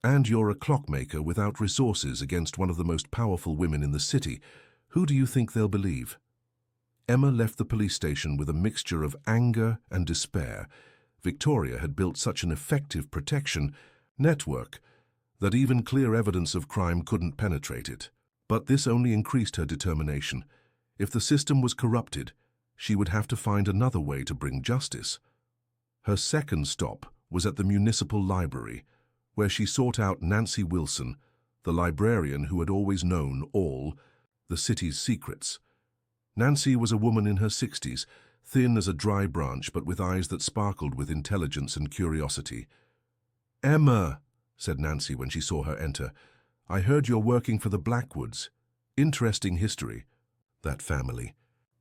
[SPEAKER 1] And you're a clockmaker without resources against one of the most powerful women in the city. Who do you think they'll believe?" Emma left the police station with a mixture of anger and despair. Victoria had built such an effective protection network that even clear evidence of crime couldn't penetrate it. But this only increased her determination. If the system was corrupted, she would have to find another way to bring justice. Her second stop was at the municipal library, where she sought out Nancy Wilson, the librarian who had always known all the city's secrets. Nancy was a woman in her 60s, thin as a dry branch but with eyes that sparkled with intelligence and curiosity. "Emma," said Nancy when she saw her enter, I heard you're working for the Blackwoods. Interesting history. That family.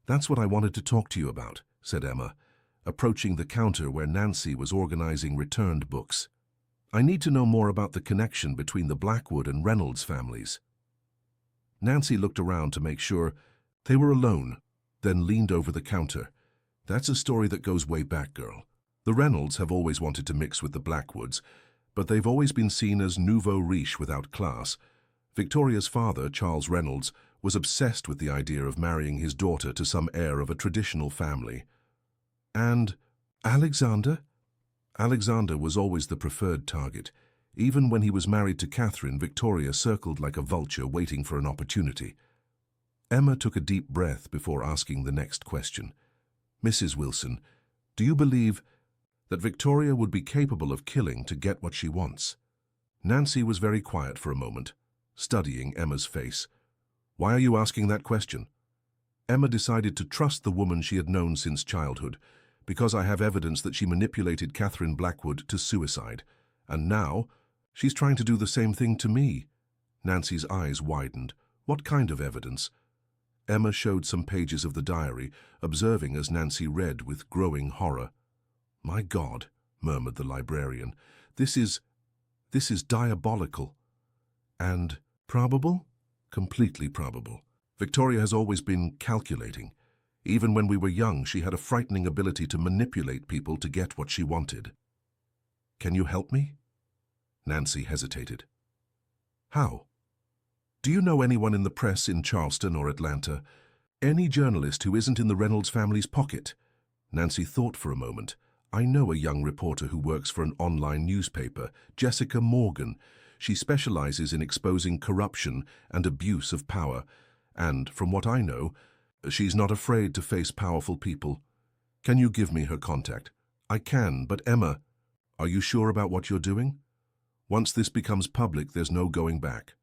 [SPEAKER 1] That's what I wanted to talk to you about, said Emma, approaching the counter where Nancy was organizing returned books. I need to know more about the connection between the Blackwood and Reynolds families. Nancy looked around to make sure they were alone, then leaned over the counter. That's a story that goes way back, girl. The Reynolds have always wanted to mix with the Blackwoods, but they've always been seen as nouveau riche without class. Victoria's father, Charles Reynolds, was obsessed with the idea of marrying his daughter to some heir of a traditional family. And Alexander? Alexander was always the preferred target. Even when he was married to Catherine, Victoria circled like a vulture waiting for an opportunity. Emma took a deep breath before asking the next question. Mrs. Wilson, do you believe that Victoria would be capable of killing to get what she wants? Nancy was very quiet for a moment, studying Emma's face. Why are you asking that question? Emma decided to trust the woman she had known since childhood, because I have evidence that she manipulated Catherine Blackwood to suicide. And now, she's trying to do the same thing to me. Nancy's eyes widened. What kind of evidence? Emma showed some pages of the diary, observing as Nancy read with growing horror. My God, murmured the librarian, this is diabolical. And probable? Completely probable. Victoria has always been calculating. Even when we were young, she had a frightening ability to manipulate people to get what she wanted. Can you help me? Nancy hesitated. How? Do you know anyone in the press in Charleston or Atlanta? Any journalist who isn't in the Reynolds family's pocket? Nancy thought for a moment. I know a young reporter who works for an online newspaper, Jessica Morgan. She specializes in exposing corruption and abuse of power. And, from what I know, she's not afraid to face powerful people. Can you give me her contact? I can, but Emma, are you sure about what you're doing? Once this becomes public, there's no going back.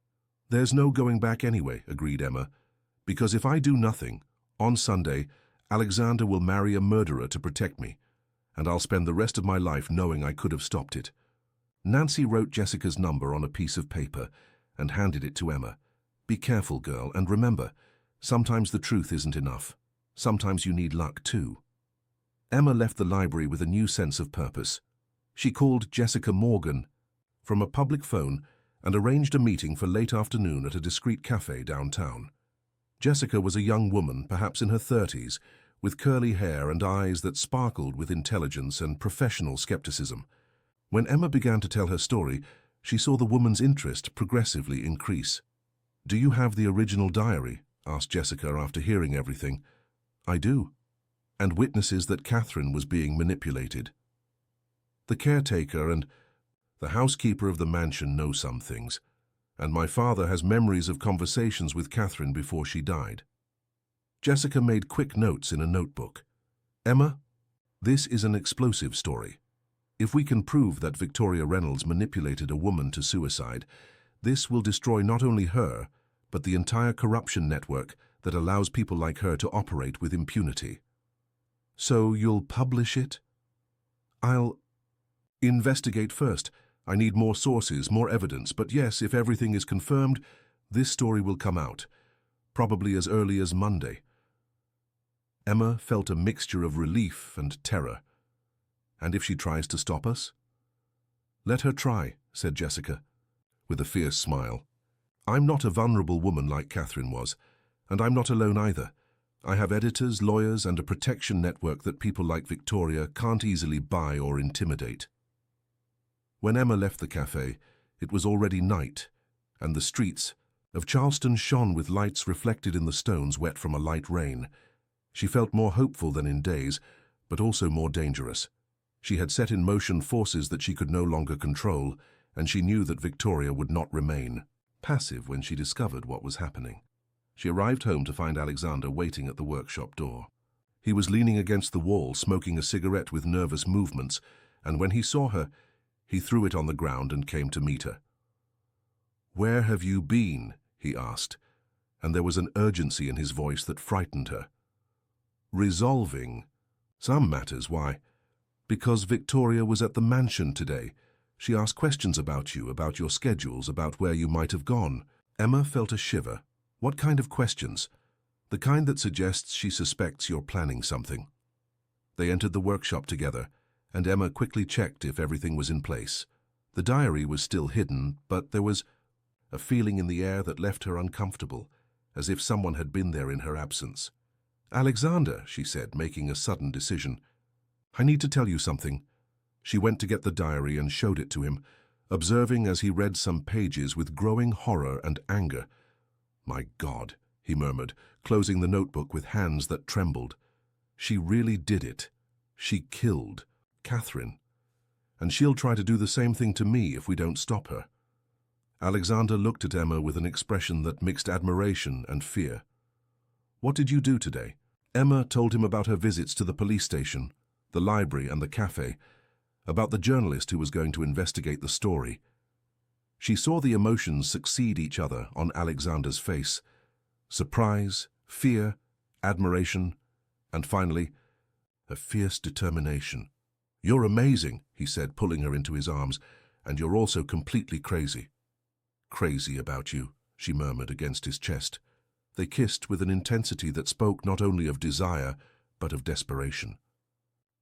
[SPEAKER 1] There's no going back anyway, agreed Emma, because if I do nothing, on Sunday, Alexander will marry a murderer to protect me, and I'll spend the rest of my life knowing I could have stopped it. Nancy wrote Jessica's number on a piece of paper and handed it to Emma. Be careful, girl, and remember, sometimes the truth isn't enough. Sometimes you need luck, too. Emma left the library with a new sense of purpose. She called Jessica Morgan from a public phone and arranged a meeting for late afternoon at a discreet cafe downtown. Jessica was a young woman, perhaps in her 30s, with curly hair and eyes that sparkled with intelligence and professional skepticism. When Emma began to tell her story, she saw the woman's interest progressively increase. Do you have the original diary? Asked Jessica after hearing everything. I do. And witnesses that Catherine was being manipulated. The caretaker and the housekeeper of the mansion know some things, and my father has memories of conversations with Catherine before she died. Jessica made quick notes in a notebook. Emma, this is an explosive story. If we can prove that Victoria Reynolds manipulated a woman to suicide, this will destroy not only her, but the entire corruption network that allows people like her to operate with impunity. So you'll publish it? I'll investigate first. I need more sources, more evidence, but yes, if everything is confirmed, this story will come out, probably as early as Monday. Emma felt a mixture of relief and terror. And if she tries to stop us? Let her try, said Jessica, with a fierce smile. I'm not a vulnerable woman like Catherine was, and I'm not alone either. I have editors, lawyers, and a protection network that people like Victoria can't easily buy or intimidate. When Emma left the cafe, it was already night, and the streets of Charleston shone with lights reflected in the stones wet from a light rain. She felt more hopeful than in days, but also more dangerous. She had set in motion forces that she could no longer control, and she knew that Victoria would not remain passive when she discovered what was happening. She arrived home to find Alexander waiting at the workshop door. He was leaning against the wall, smoking a cigarette with nervous movements, and when he saw her, he threw it on the ground and came to meet her. "Where have you been?" he asked, and there was an urgency in his voice that frightened her. "Resolving some matters. Why?" "Because Victoria was at the mansion today. She asked questions about you, about your schedules, about where you might have gone. Emma felt a shiver. What kind of questions? The kind that suggests she suspects you're planning something. They entered the workshop together, and Emma quickly checked if everything was in place. The diary was still hidden, but there was a feeling in the air that left her uncomfortable, as if someone had been there in her absence. "Alexander," she said, making a sudden decision. "I need to tell you something." She went to get the diary and showed it to him, observing as he read some pages with growing horror and anger. "My God," he murmured, closing the notebook with hands that trembled. "She really did it. She killed Catherine. And she'll try to do the same thing to me if we don't stop her." Alexander looked at Emma with an expression that mixed admiration and fear. "What did you do today?" Emma told him about her visits to the police station, the library and the cafe, about the journalist who was going to investigate the story. She saw the emotions succeed each other on Alexander's face: surprise, fear, admiration, and finally, a fierce determination. "You're amazing," he said, pulling her into his arms, "and you're also completely crazy." "Crazy about you," she murmured against his chest. They kissed with an intensity that spoke not only of desire, but of desperation.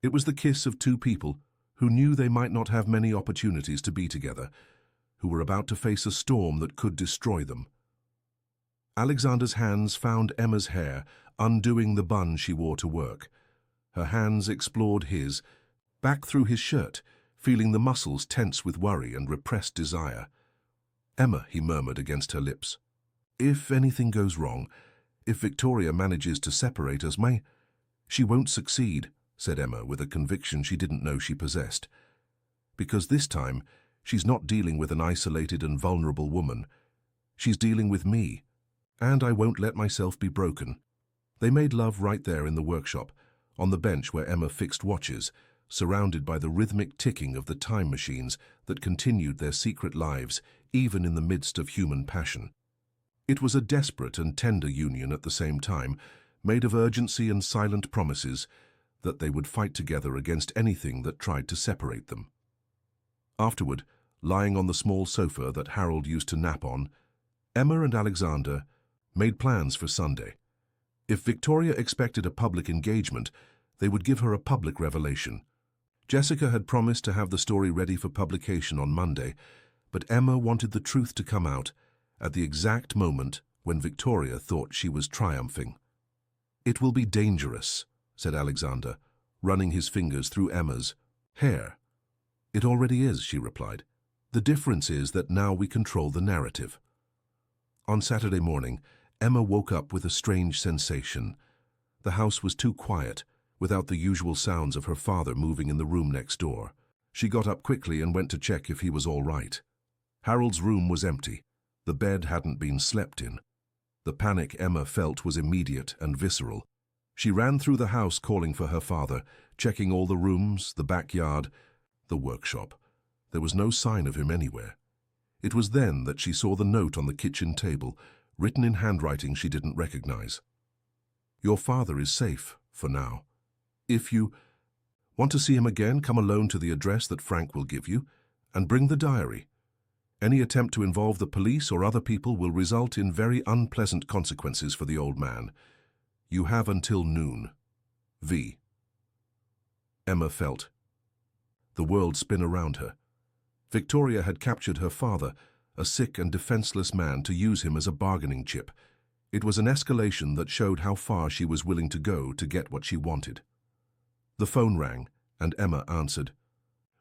[SPEAKER 1] It was the kiss of two people who knew they might not have many opportunities to be together, who were about to face a storm that could destroy them. Alexander's hands found Emma's hair, undoing the bun she wore to work. Her hands explored his, back through his shirt, feeling the muscles tense with worry and repressed desire. "Emma," he murmured against her lips. "If anything goes wrong, if Victoria manages to separate us, she won't succeed," said Emma with a conviction she didn't know she possessed. "Because this time, she's not dealing with an isolated and vulnerable woman. She's dealing with me, and I won't let myself be broken." They made love right there in the workshop, on the bench where Emma fixed watches, surrounded by the rhythmic ticking of the time machines that continued their secret lives even in the midst of human passion. It was a desperate and tender union at the same time, made of urgency and silent promises that they would fight together against anything that tried to separate them. Afterward, lying on the small sofa that Harold used to nap on, Emma and Alexander made plans for Sunday. If Victoria expected a public engagement, they would give her a public revelation. Jessica had promised to have the story ready for publication on Monday, but Emma wanted the truth to come out at the exact moment when Victoria thought she was triumphing. "It will be dangerous," said Alexander, running his fingers through Emma's hair. "It already is," she replied. "The difference is that now we control the narrative." On Saturday morning, Emma woke up with a strange sensation. The house was too quiet, without the usual sounds of her father moving in the room next door. She got up quickly and went to check if he was all right. Harold's room was empty. The bed hadn't been slept in. The panic Emma felt was immediate and visceral. She ran through the house calling for her father, checking all the rooms, the backyard, the workshop. There was no sign of him anywhere. It was then that she saw the note on the kitchen table, written in handwriting she didn't recognize. "Your father is safe, for now. If you want to see him again, come alone to the address that Frank will give you, and bring the diary. Any attempt to involve the police or other people will result in very unpleasant consequences for the old man. You have until noon. V." Emma felt the world spin around her. Victoria had captured her father, a sick and defenseless man, to use him as a bargaining chip. It was an escalation that showed how far she was willing to go to get what she wanted. The phone rang, and Emma answered.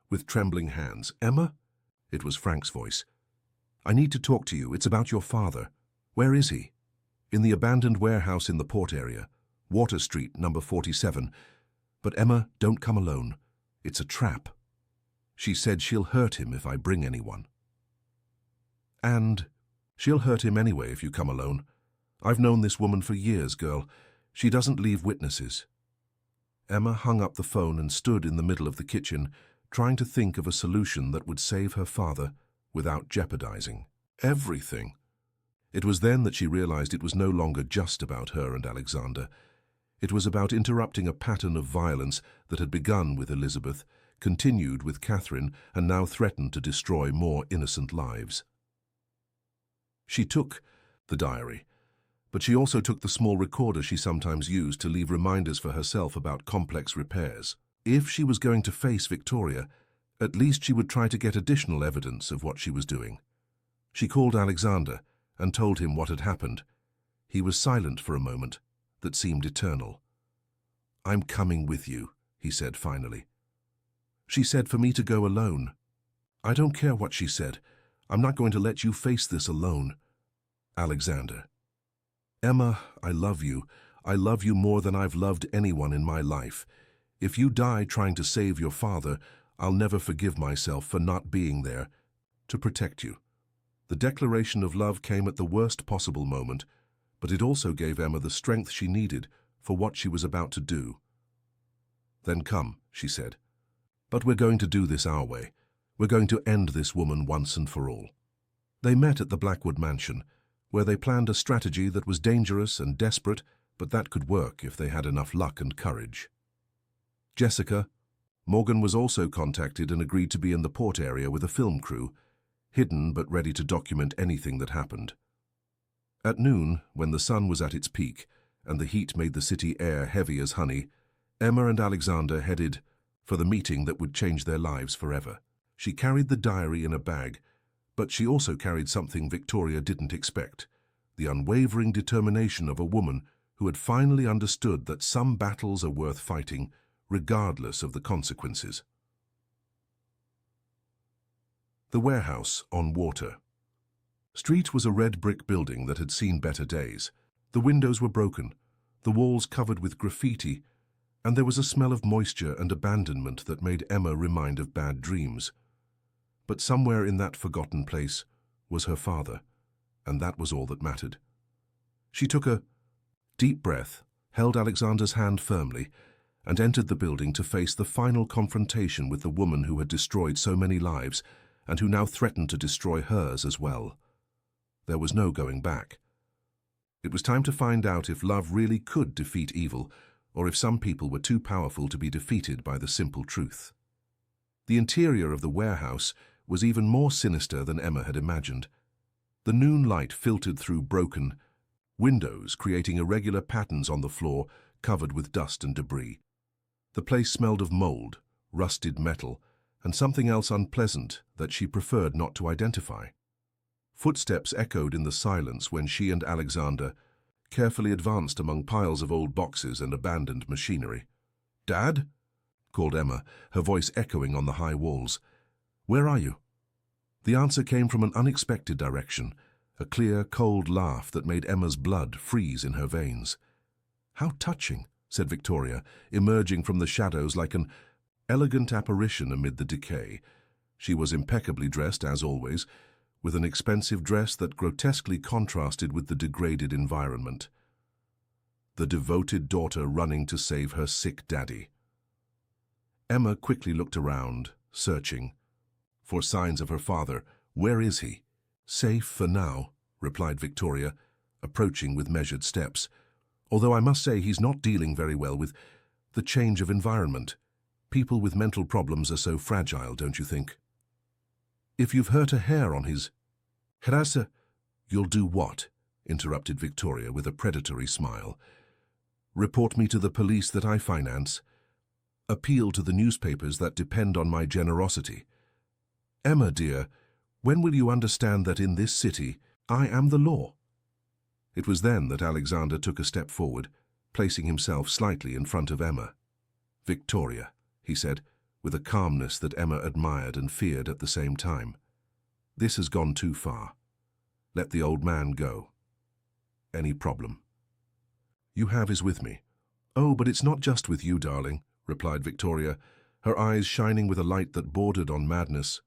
[SPEAKER 1] With trembling hands, "Emma?" It was Frank's voice. "I need to talk to you. It's about your father. Where is he?" "In the abandoned warehouse in the port area, Water Street, number 47. But Emma, don't come alone. It's a trap. She said she'll hurt him if I bring anyone." "And she'll hurt him anyway if you come alone. I've known this woman for years, girl. She doesn't leave witnesses." Emma hung up the phone and stood in the middle of the kitchen, trying to think of a solution that would save her father without jeopardizing everything. It was then that she realized it was no longer just about her and Alexander. It was about interrupting a pattern of violence that had begun with Elizabeth, continued with Catherine and now threatened to destroy more innocent lives. She took the diary, but she also took the small recorder she sometimes used to leave reminders for herself about complex repairs. If she was going to face Victoria, at least she would try to get additional evidence of what she was doing. She called Alexander and told him what had happened. He was silent for a moment that seemed eternal. "I'm coming with you," he said finally. "She said for me to go alone." "I don't care what she said. I'm not going to let you face this alone." Alexander. "Emma, I love you. I love you more than I've loved anyone in my life. If you die trying to save your father, I'll never forgive myself for not being there to protect you." The declaration of love came at the worst possible moment, but it also gave Emma the strength she needed for what she was about to do. "Then come," she said. "But we're going to do this our way. We're going to end this woman once and for all." They met at the Blackwood mansion, where they planned a strategy that was dangerous and desperate, but that could work if they had enough luck and courage. Jessica. Morgan was also contacted and agreed to be in the port area with a film crew, hidden but ready to document anything that happened. At noon, when the sun was at its peak and the heat made the city air heavy as honey, Emma and Alexander headed for the meeting that would change their lives forever. She carried the diary in a bag, but she also carried something Victoria didn't expect: the unwavering determination of a woman who had finally understood that some battles are worth fighting, regardless of the consequences. The warehouse on Water Street was a red brick building that had seen better days. The windows were broken, the walls covered with graffiti, and there was a smell of moisture and abandonment that made Emma remind of bad dreams. But somewhere in that forgotten place was her father, and that was all that mattered. She took a deep breath, held Alexander's hand firmly, and entered the building to face the final confrontation with the woman who had destroyed so many lives and who now threatened to destroy hers as well. There was no going back. It was time to find out if love really could defeat evil, or if some people were too powerful to be defeated by the simple truth. The interior of the warehouse was even more sinister than Emma had imagined. The noon light filtered through broken windows, creating irregular patterns on the floor covered with dust and debris. The place smelled of mold, rusted metal, and something else unpleasant that she preferred not to identify. Footsteps echoed in the silence when she and Alexander carefully advanced among piles of old boxes and abandoned machinery. "Dad?" called Emma, her voice echoing on the high walls. "Where are you?" The answer came from an unexpected direction, a clear, cold laugh that made Emma's blood freeze in her veins. "How touching," said Victoria, emerging from the shadows like an elegant apparition amid the decay. She was impeccably dressed, as always, with an expensive dress that grotesquely contrasted with the degraded environment. The devoted daughter running to save her sick daddy. Emma quickly looked around, searching for signs of her father. "Where is he?" "Safe for now," replied Victoria, approaching with measured steps. "Although I must say he's not dealing very well with the change of environment. People with mental problems are so fragile, don't you think?" "If you've hurt a hair on his Herasa—" "You'll do what?" interrupted Victoria with a predatory smile. "Report me to the police that I finance. Appeal to the newspapers that depend on my generosity. Emma, dear, when will you understand that in this city I am the law?" It was then that Alexander took a step forward, placing himself slightly in front of Emma. "Victoria," he said, with a calmness that Emma admired and feared at the same time. "This has gone too far. Let the old man go. Any problem you have is with me." "Oh, but it's not just with you, darling," replied Victoria, her eyes shining with a light that bordered on madness.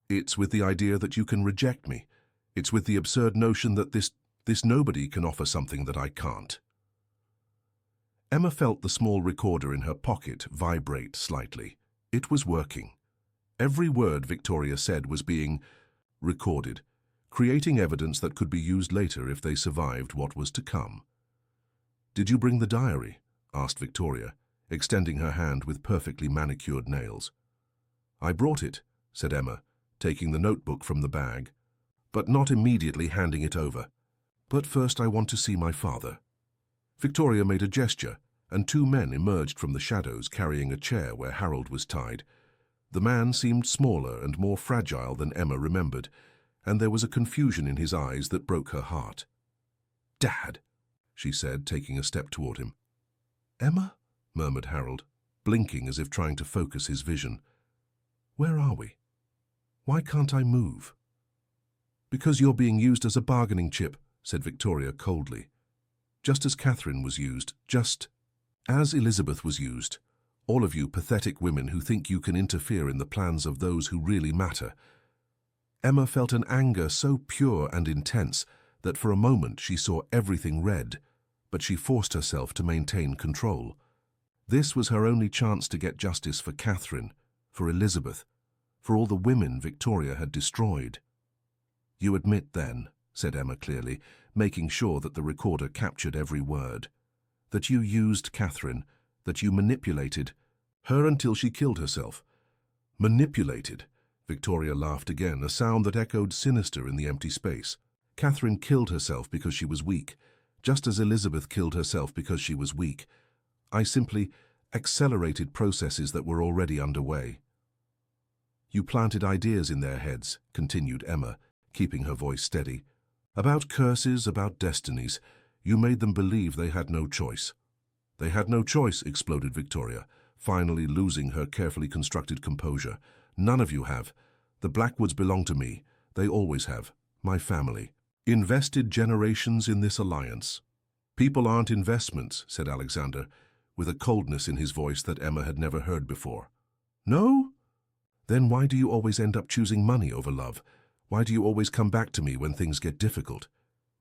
[SPEAKER 1] "It's with the idea that you can reject me. It's with the absurd notion that this nobody can offer something that I can't." Emma felt the small recorder in her pocket vibrate slightly. It was working. Every word Victoria said was being recorded, creating evidence that could be used later if they survived what was to come. "Did you bring the diary?" asked Victoria, extending her hand with perfectly manicured nails. "I brought it," said Emma, taking the notebook from the bag, but not immediately handing it over. "But first I want to see my father." Victoria made a gesture, and two men emerged from the shadows carrying a chair where Harold was tied. The man seemed smaller and more fragile than Emma remembered, and there was a confusion in his eyes that broke her heart. "Dad," she said, taking a step toward him. "Emma?" murmured Harold, blinking as if trying to focus his vision. "Where are we? Why can't I move?" "Because you're being used as a bargaining chip," said Victoria coldly. "Just as Catherine was used, just as Elizabeth was used. All of you pathetic women who think you can interfere in the plans of those who really matter." Emma felt an anger so pure and intense that for a moment she saw everything red, but she forced herself to maintain control. This was her only chance to get justice for Catherine, for Elizabeth, for all the women Victoria had destroyed. "You admit then," said Emma clearly, making sure that the recorder captured every word, "that you used Catherine, that you manipulated her until she killed herself." "Manipulated?" Victoria laughed again, a sound that echoed sinister in the empty space. "Catherine killed herself because she was weak, just as Elizabeth killed herself because she was weak. I simply accelerated processes that were already underway." "You planted ideas in their heads," continued Emma, keeping her voice steady. "About curses, about destinies. You made them believe they had no choice." "They had no choice," exploded Victoria, finally losing her carefully constructed composure. "None of you have. The Blackwoods belong to me. They always have. My family. Invested generations in this alliance." "People aren't investments," said Alexander, with a coldness in his voice that Emma had never heard before. "No? Then why do you always end up choosing money over love? Why do you always come back to me when things get difficult?"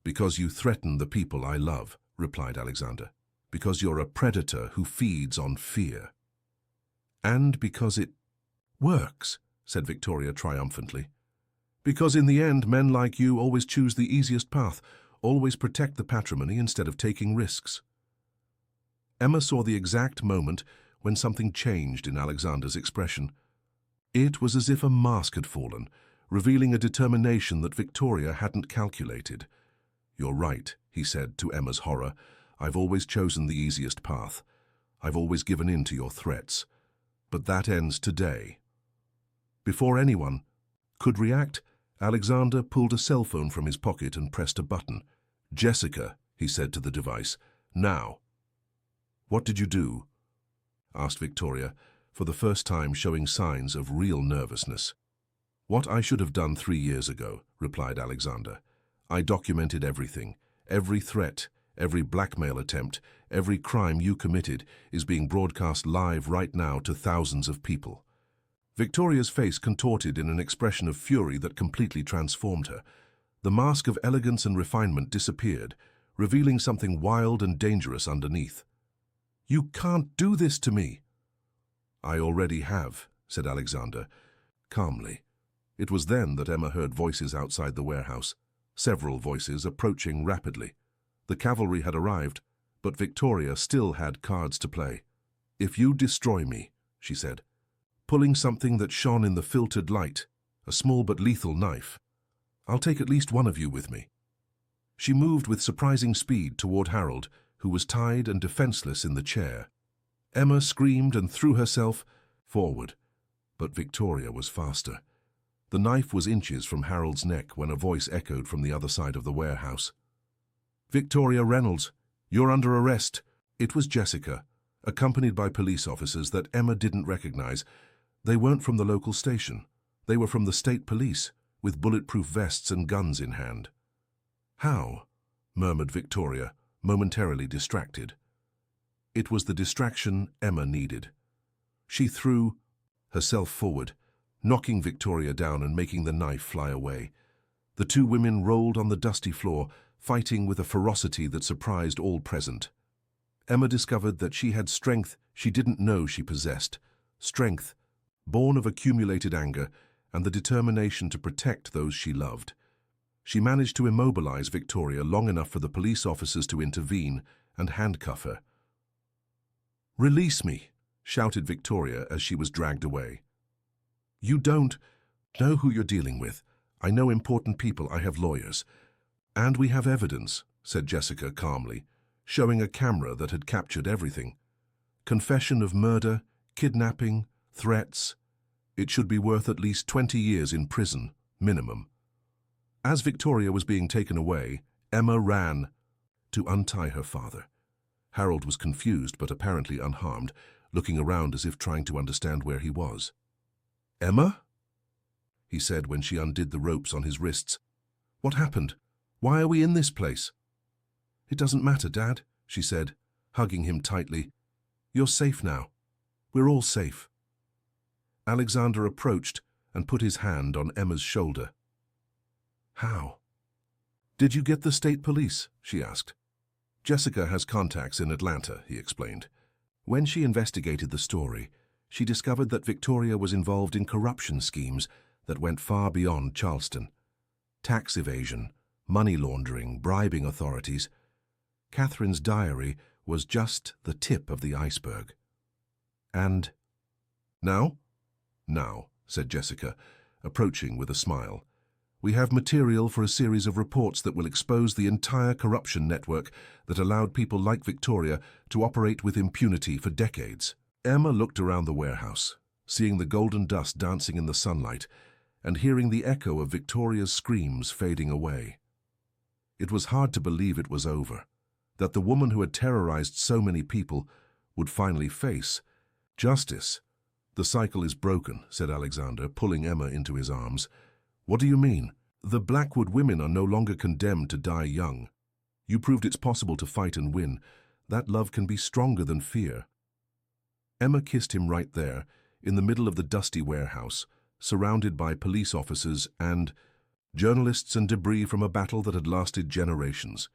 [SPEAKER 1] "Because you threaten the people I love," replied Alexander. "Because you're a predator who feeds on fear." "And because it works," said Victoria triumphantly. "Because in the end, men like you always choose the easiest path, always protect the patrimony instead of taking risks." Emma saw the exact moment when something changed in Alexander's expression. It was as if a mask had fallen, revealing a determination that Victoria hadn't calculated. "You're right," he said to Emma's horror. "I've always chosen the easiest path. I've always given in to your threats. But that ends today." Before anyone could react, Alexander pulled a cell phone from his pocket and pressed a button. "Jessica," he said to the device, "now." "What did you do?" asked Victoria, for the first time showing signs of real nervousness. "What I should have done 3 years ago," replied Alexander. "I documented everything. Every threat, every blackmail attempt, every crime you committed is being broadcast live right now to thousands of people." Victoria's face contorted in an expression of fury that completely transformed her. The mask of elegance and refinement disappeared, revealing something wild and dangerous underneath. "You can't do this to me." "I already have," said Alexander, calmly. It was then that Emma heard voices outside the warehouse, several voices approaching rapidly. The cavalry had arrived, but Victoria still had cards to play. "If you destroy me," she said, pulling something that shone in the filtered light, a small but lethal knife, "I'll take at least one of you with me." She moved with surprising speed toward Harold, who was tied and defenseless in the chair. Emma screamed and threw herself forward, but Victoria was faster. The knife was inches from Harold's neck when a voice echoed from the other side of the warehouse. "Victoria Reynolds, you're under arrest." It was Jessica, accompanied by police officers that Emma didn't recognize. They weren't from the local station. They were from the state police, with bulletproof vests and guns in hand. "How?" murmured Victoria, momentarily distracted. It was the distraction Emma needed. She threw herself forward, knocking Victoria down and making the knife fly away. The two women rolled on the dusty floor, fighting with a ferocity that surprised all present. Emma discovered that she had strength she didn't know she possessed, strength born of accumulated anger and the determination to protect those she loved. She managed to immobilize Victoria long enough for the police officers to intervene and handcuff her. "Release me," shouted Victoria as she was dragged away. You don't know who you're dealing with. I know important people. I have lawyers. And we have evidence, said Jessica calmly, showing a camera that had captured everything. Confession of murder, kidnapping, threats. It should be worth at least 20 years in prison, minimum. As Victoria was being taken away, Emma ran to untie her father. Harold was confused but apparently unharmed, looking around as if trying to understand where he was. "Emma?" he said when she undid the ropes on his wrists. "What happened? Why are we in this place?" "It doesn't matter, Dad," she said, hugging him tightly. "You're safe now. We're all safe." Alexander approached and put his hand on Emma's shoulder. "How?" "Did you get the state police?" she asked. "Jessica has contacts in Atlanta," he explained. When she investigated the story, she discovered that Victoria was involved in corruption schemes that went far beyond Charleston. Tax evasion, money laundering, bribing authorities. Catherine's diary was just the tip of the iceberg. "And now?" "Now," said Jessica, approaching with a smile. "We have material for a series of reports that will expose the entire corruption network that allowed people like Victoria to operate with impunity for decades." Emma looked around the warehouse, seeing the golden dust dancing in the sunlight and hearing the echo of Victoria's screams fading away. It was hard to believe it was over, that the woman who had terrorized so many people would finally face justice. "The cycle is broken," said Alexander, pulling Emma into his arms. "What do you mean?" "The Blackwood women are no longer condemned to die young. You proved it's possible to fight and win. That love can be stronger than fear." Emma kissed him right there, in the middle of the dusty warehouse, surrounded by police officers and journalists and debris from a battle that had lasted generations.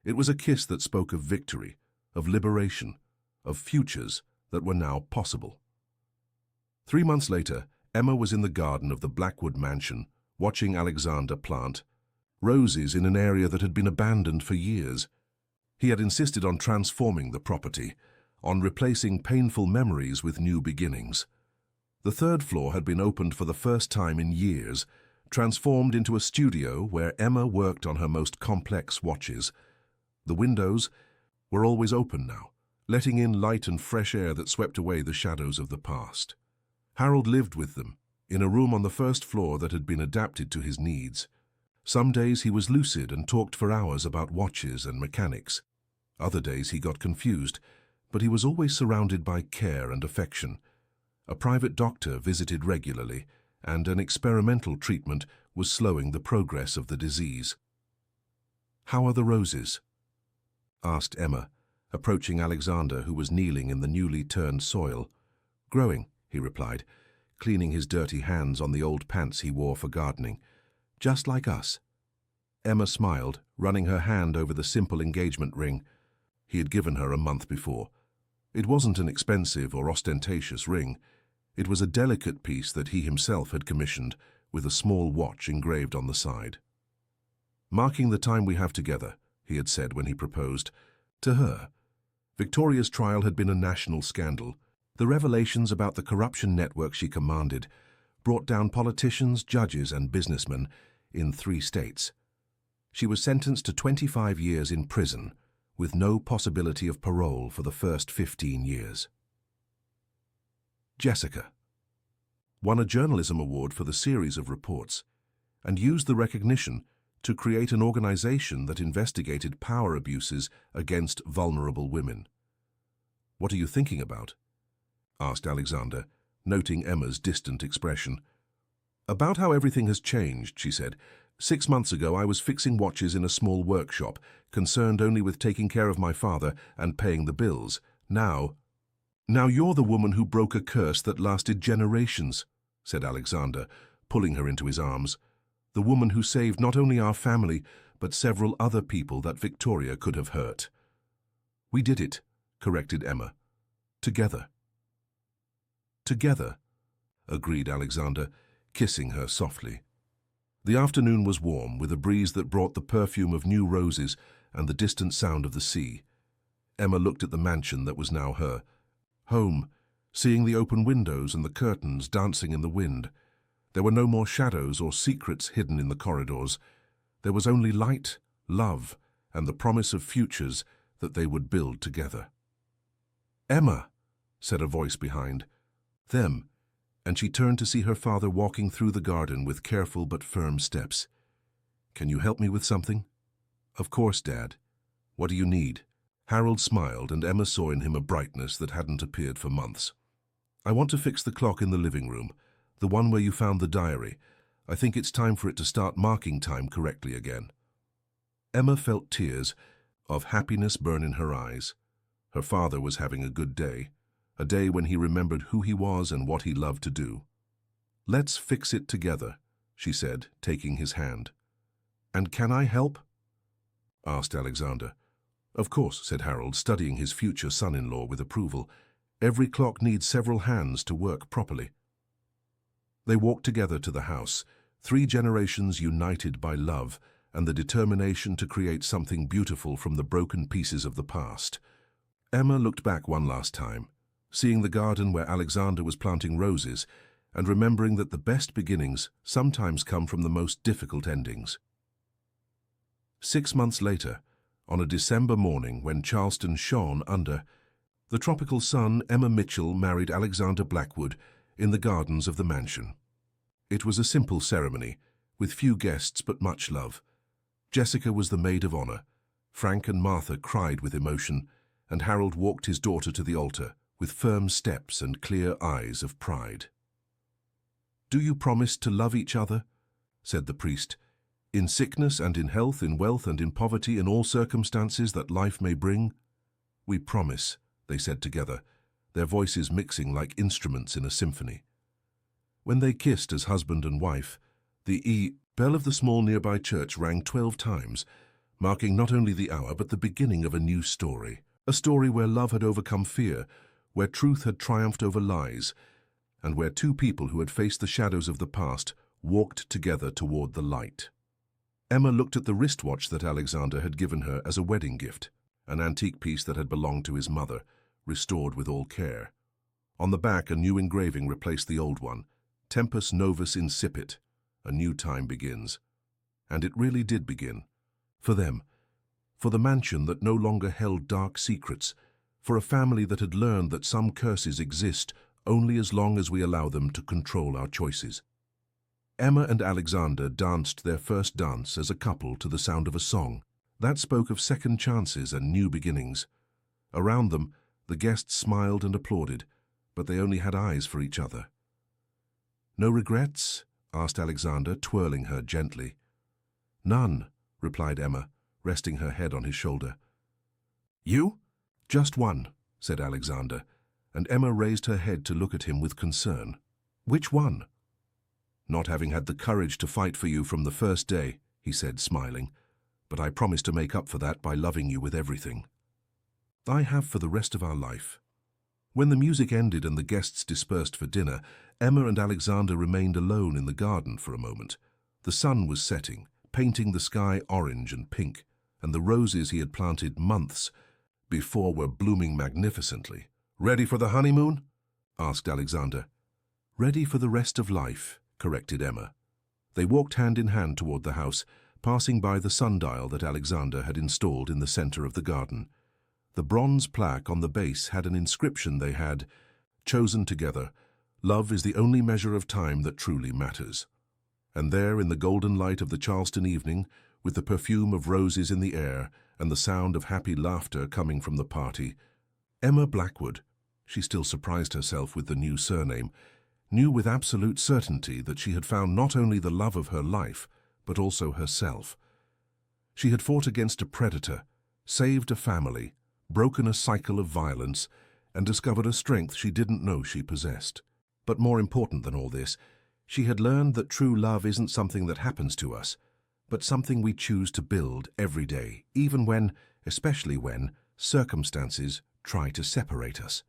[SPEAKER 1] It was a kiss that spoke of victory, of liberation, of futures that were now possible. 3 months later, Emma was in the garden of the Blackwood mansion, watching Alexander plant roses in an area that had been abandoned for years. He had insisted on transforming the property, on replacing painful memories with new beginnings. The 3rd floor had been opened for the first time in years, transformed into a studio where Emma worked on her most complex watches. The windows were always open now, letting in light and fresh air that swept away the shadows of the past. Harold lived with them, in a room on the 1st floor that had been adapted to his needs. Some days he was lucid and talked for hours about watches and mechanics. Other days he got confused, but he was always surrounded by care and affection. A private doctor visited regularly, and an experimental treatment was slowing the progress of the disease. "How are the roses?" asked Emma, approaching Alexander, who was kneeling in the newly turned soil. "Growing," he replied, cleaning his dirty hands on the old pants he wore for gardening. "Just like us." Emma smiled, running her hand over the simple engagement ring he had given her a month before. It wasn't an expensive or ostentatious ring. It was a delicate piece that he himself had commissioned, with a small watch engraved on the side. "Marking the time we have together," he had said when he proposed. To her, Victoria's trial had been a national scandal. The revelations about the corruption network she commanded brought down politicians, judges, and businessmen in 3 states. She was sentenced to 25 years in prison, with no possibility of parole for the first 15 years. Jessica won a journalism award for the series of reports and used the recognition to create an organization that investigated power abuses against vulnerable women. "What are you thinking about?" asked Alexander, noting Emma's distant expression. "About how everything has changed," she said. 6 months ago I was fixing watches in a small workshop, concerned only with taking care of my father and paying the bills. Now you're the woman who broke a curse that lasted generations," said Alexander, pulling her into his arms. "The woman who saved not only our family, but several other people that Victoria could have hurt." "We did it," corrected Emma. "Together." "Together," agreed Alexander, kissing her softly. The afternoon was warm, with a breeze that brought the perfume of new roses and the distant sound of the sea. Emma looked at the mansion that was now her home, seeing the open windows and the curtains dancing in the wind. There were no more shadows or secrets hidden in the corridors. There was only light, love, and the promise of futures that they would build together. "Emma," said a voice behind them, and she turned to see her father walking through the garden with careful but firm steps. "Can you help me with something?" "Of course, Dad. What do you need?" Harold smiled, and Emma saw in him a brightness that hadn't appeared for months. "I want to fix the clock in the living room, the one where you found the diary. I think it's time for it to start marking time correctly again." Emma felt tears of happiness burn in her eyes. Her father was having a good day, a day when he remembered who he was and what he loved to do. "Let's fix it together," she said, taking his hand. "And can I help?" asked Alexander. "Of course," said Harold, studying his future son-in-law with approval. "Every clock needs several hands to work properly." They walked together to the house, 3 generations united by love and the determination to create something beautiful from the broken pieces of the past. Emma looked back one last time, seeing the garden where Alexander was planting roses and remembering that the best beginnings sometimes come from the most difficult endings. 6 months later, on a December morning when Charleston shone under the tropical sun, Emma Mitchell married Alexander Blackwood in the gardens of the mansion. It was a simple ceremony, with few guests but much love. Jessica was the maid of honor. Frank and Martha cried with emotion, and Harold walked his daughter to the altar with firm steps and clear eyes of pride. "Do you promise to love each other?" said the priest. "In sickness and in health, in wealth and in poverty, in all circumstances that life may bring?" "We promise," they said together, their voices mixing like instruments in a symphony. When they kissed as husband and wife, the bell of the small nearby church rang 12 times, marking not only the hour but the beginning of a new story. A story where love had overcome fear, where truth had triumphed over lies, and where 2 people who had faced the shadows of the past walked together toward the light. Emma looked at the wristwatch that Alexander had given her as a wedding gift, an antique piece that had belonged to his mother, restored with all care. On the back, a new engraving replaced the old one, Tempus Novus Incipit, a new time begins. And it really did begin. For them. For the mansion that no longer held dark secrets. For a family that had learned that some curses exist only as long as we allow them to control our choices. Emma and Alexander danced their first dance as a couple to the sound of a song that spoke of second chances and new beginnings. Around them, the guests smiled and applauded, but they only had eyes for each other. "No regrets?" asked Alexander, twirling her gently. "None," replied Emma, resting her head on his shoulder. "You?" "Just one," said Alexander, and Emma raised her head to look at him with concern. "Which one?" "Not having had the courage to fight for you from the first day," he said, smiling, "but I promise to make up for that by loving you with everything. I have for the rest of our life." When the music ended and the guests dispersed for dinner, Emma and Alexander remained alone in the garden for a moment. The sun was setting, painting the sky orange and pink, and the roses he had planted months before were blooming magnificently. "Ready for the honeymoon?" asked Alexander. "Ready for the rest of life," corrected Emma. They walked hand in hand toward the house, passing by the sundial that Alexander had installed in the center of the garden. The bronze plaque on the base had an inscription they had chosen together: "Love is the only measure of time that truly matters." And there, in the golden light of the Charleston evening, with the perfume of roses in the air and the sound of happy laughter coming from the party, Emma Blackwood, she still surprised herself with the new surname, knew with absolute certainty that she had found not only the love of her life, but also herself. She had fought against a predator, saved a family, broken a cycle of violence, and discovered a strength she didn't know she possessed. But more important than all this, she had learned that true love isn't something that happens to us, but something we choose to build every day, even when, especially when, circumstances try to separate us.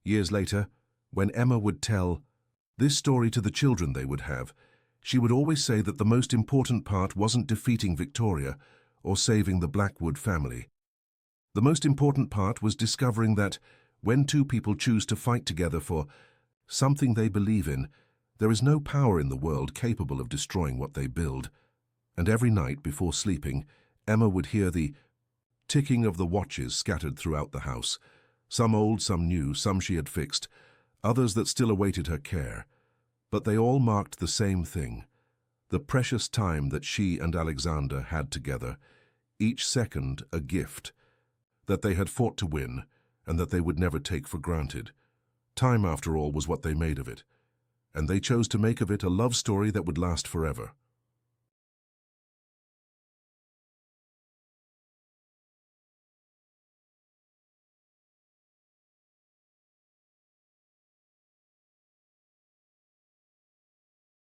[SPEAKER 1] Years later, when Emma would tell this story to the children they would have, she would always say that the most important part wasn't defeating Victoria or saving the Blackwood family. The most important part was discovering that when 2 people choose to fight together for something they believe in, There is no power in the world capable of destroying what they build. And every night before sleeping, Emma would hear the ticking of the watches scattered throughout the house, some old, some new, some she had fixed, others that still awaited her care. But they all marked the same thing, the precious time that she and Alexander had together, each second a gift, that they had fought to win and that they would never take for granted. Time, after all, was what they made of it, and they chose to make of it a love story that would last forever.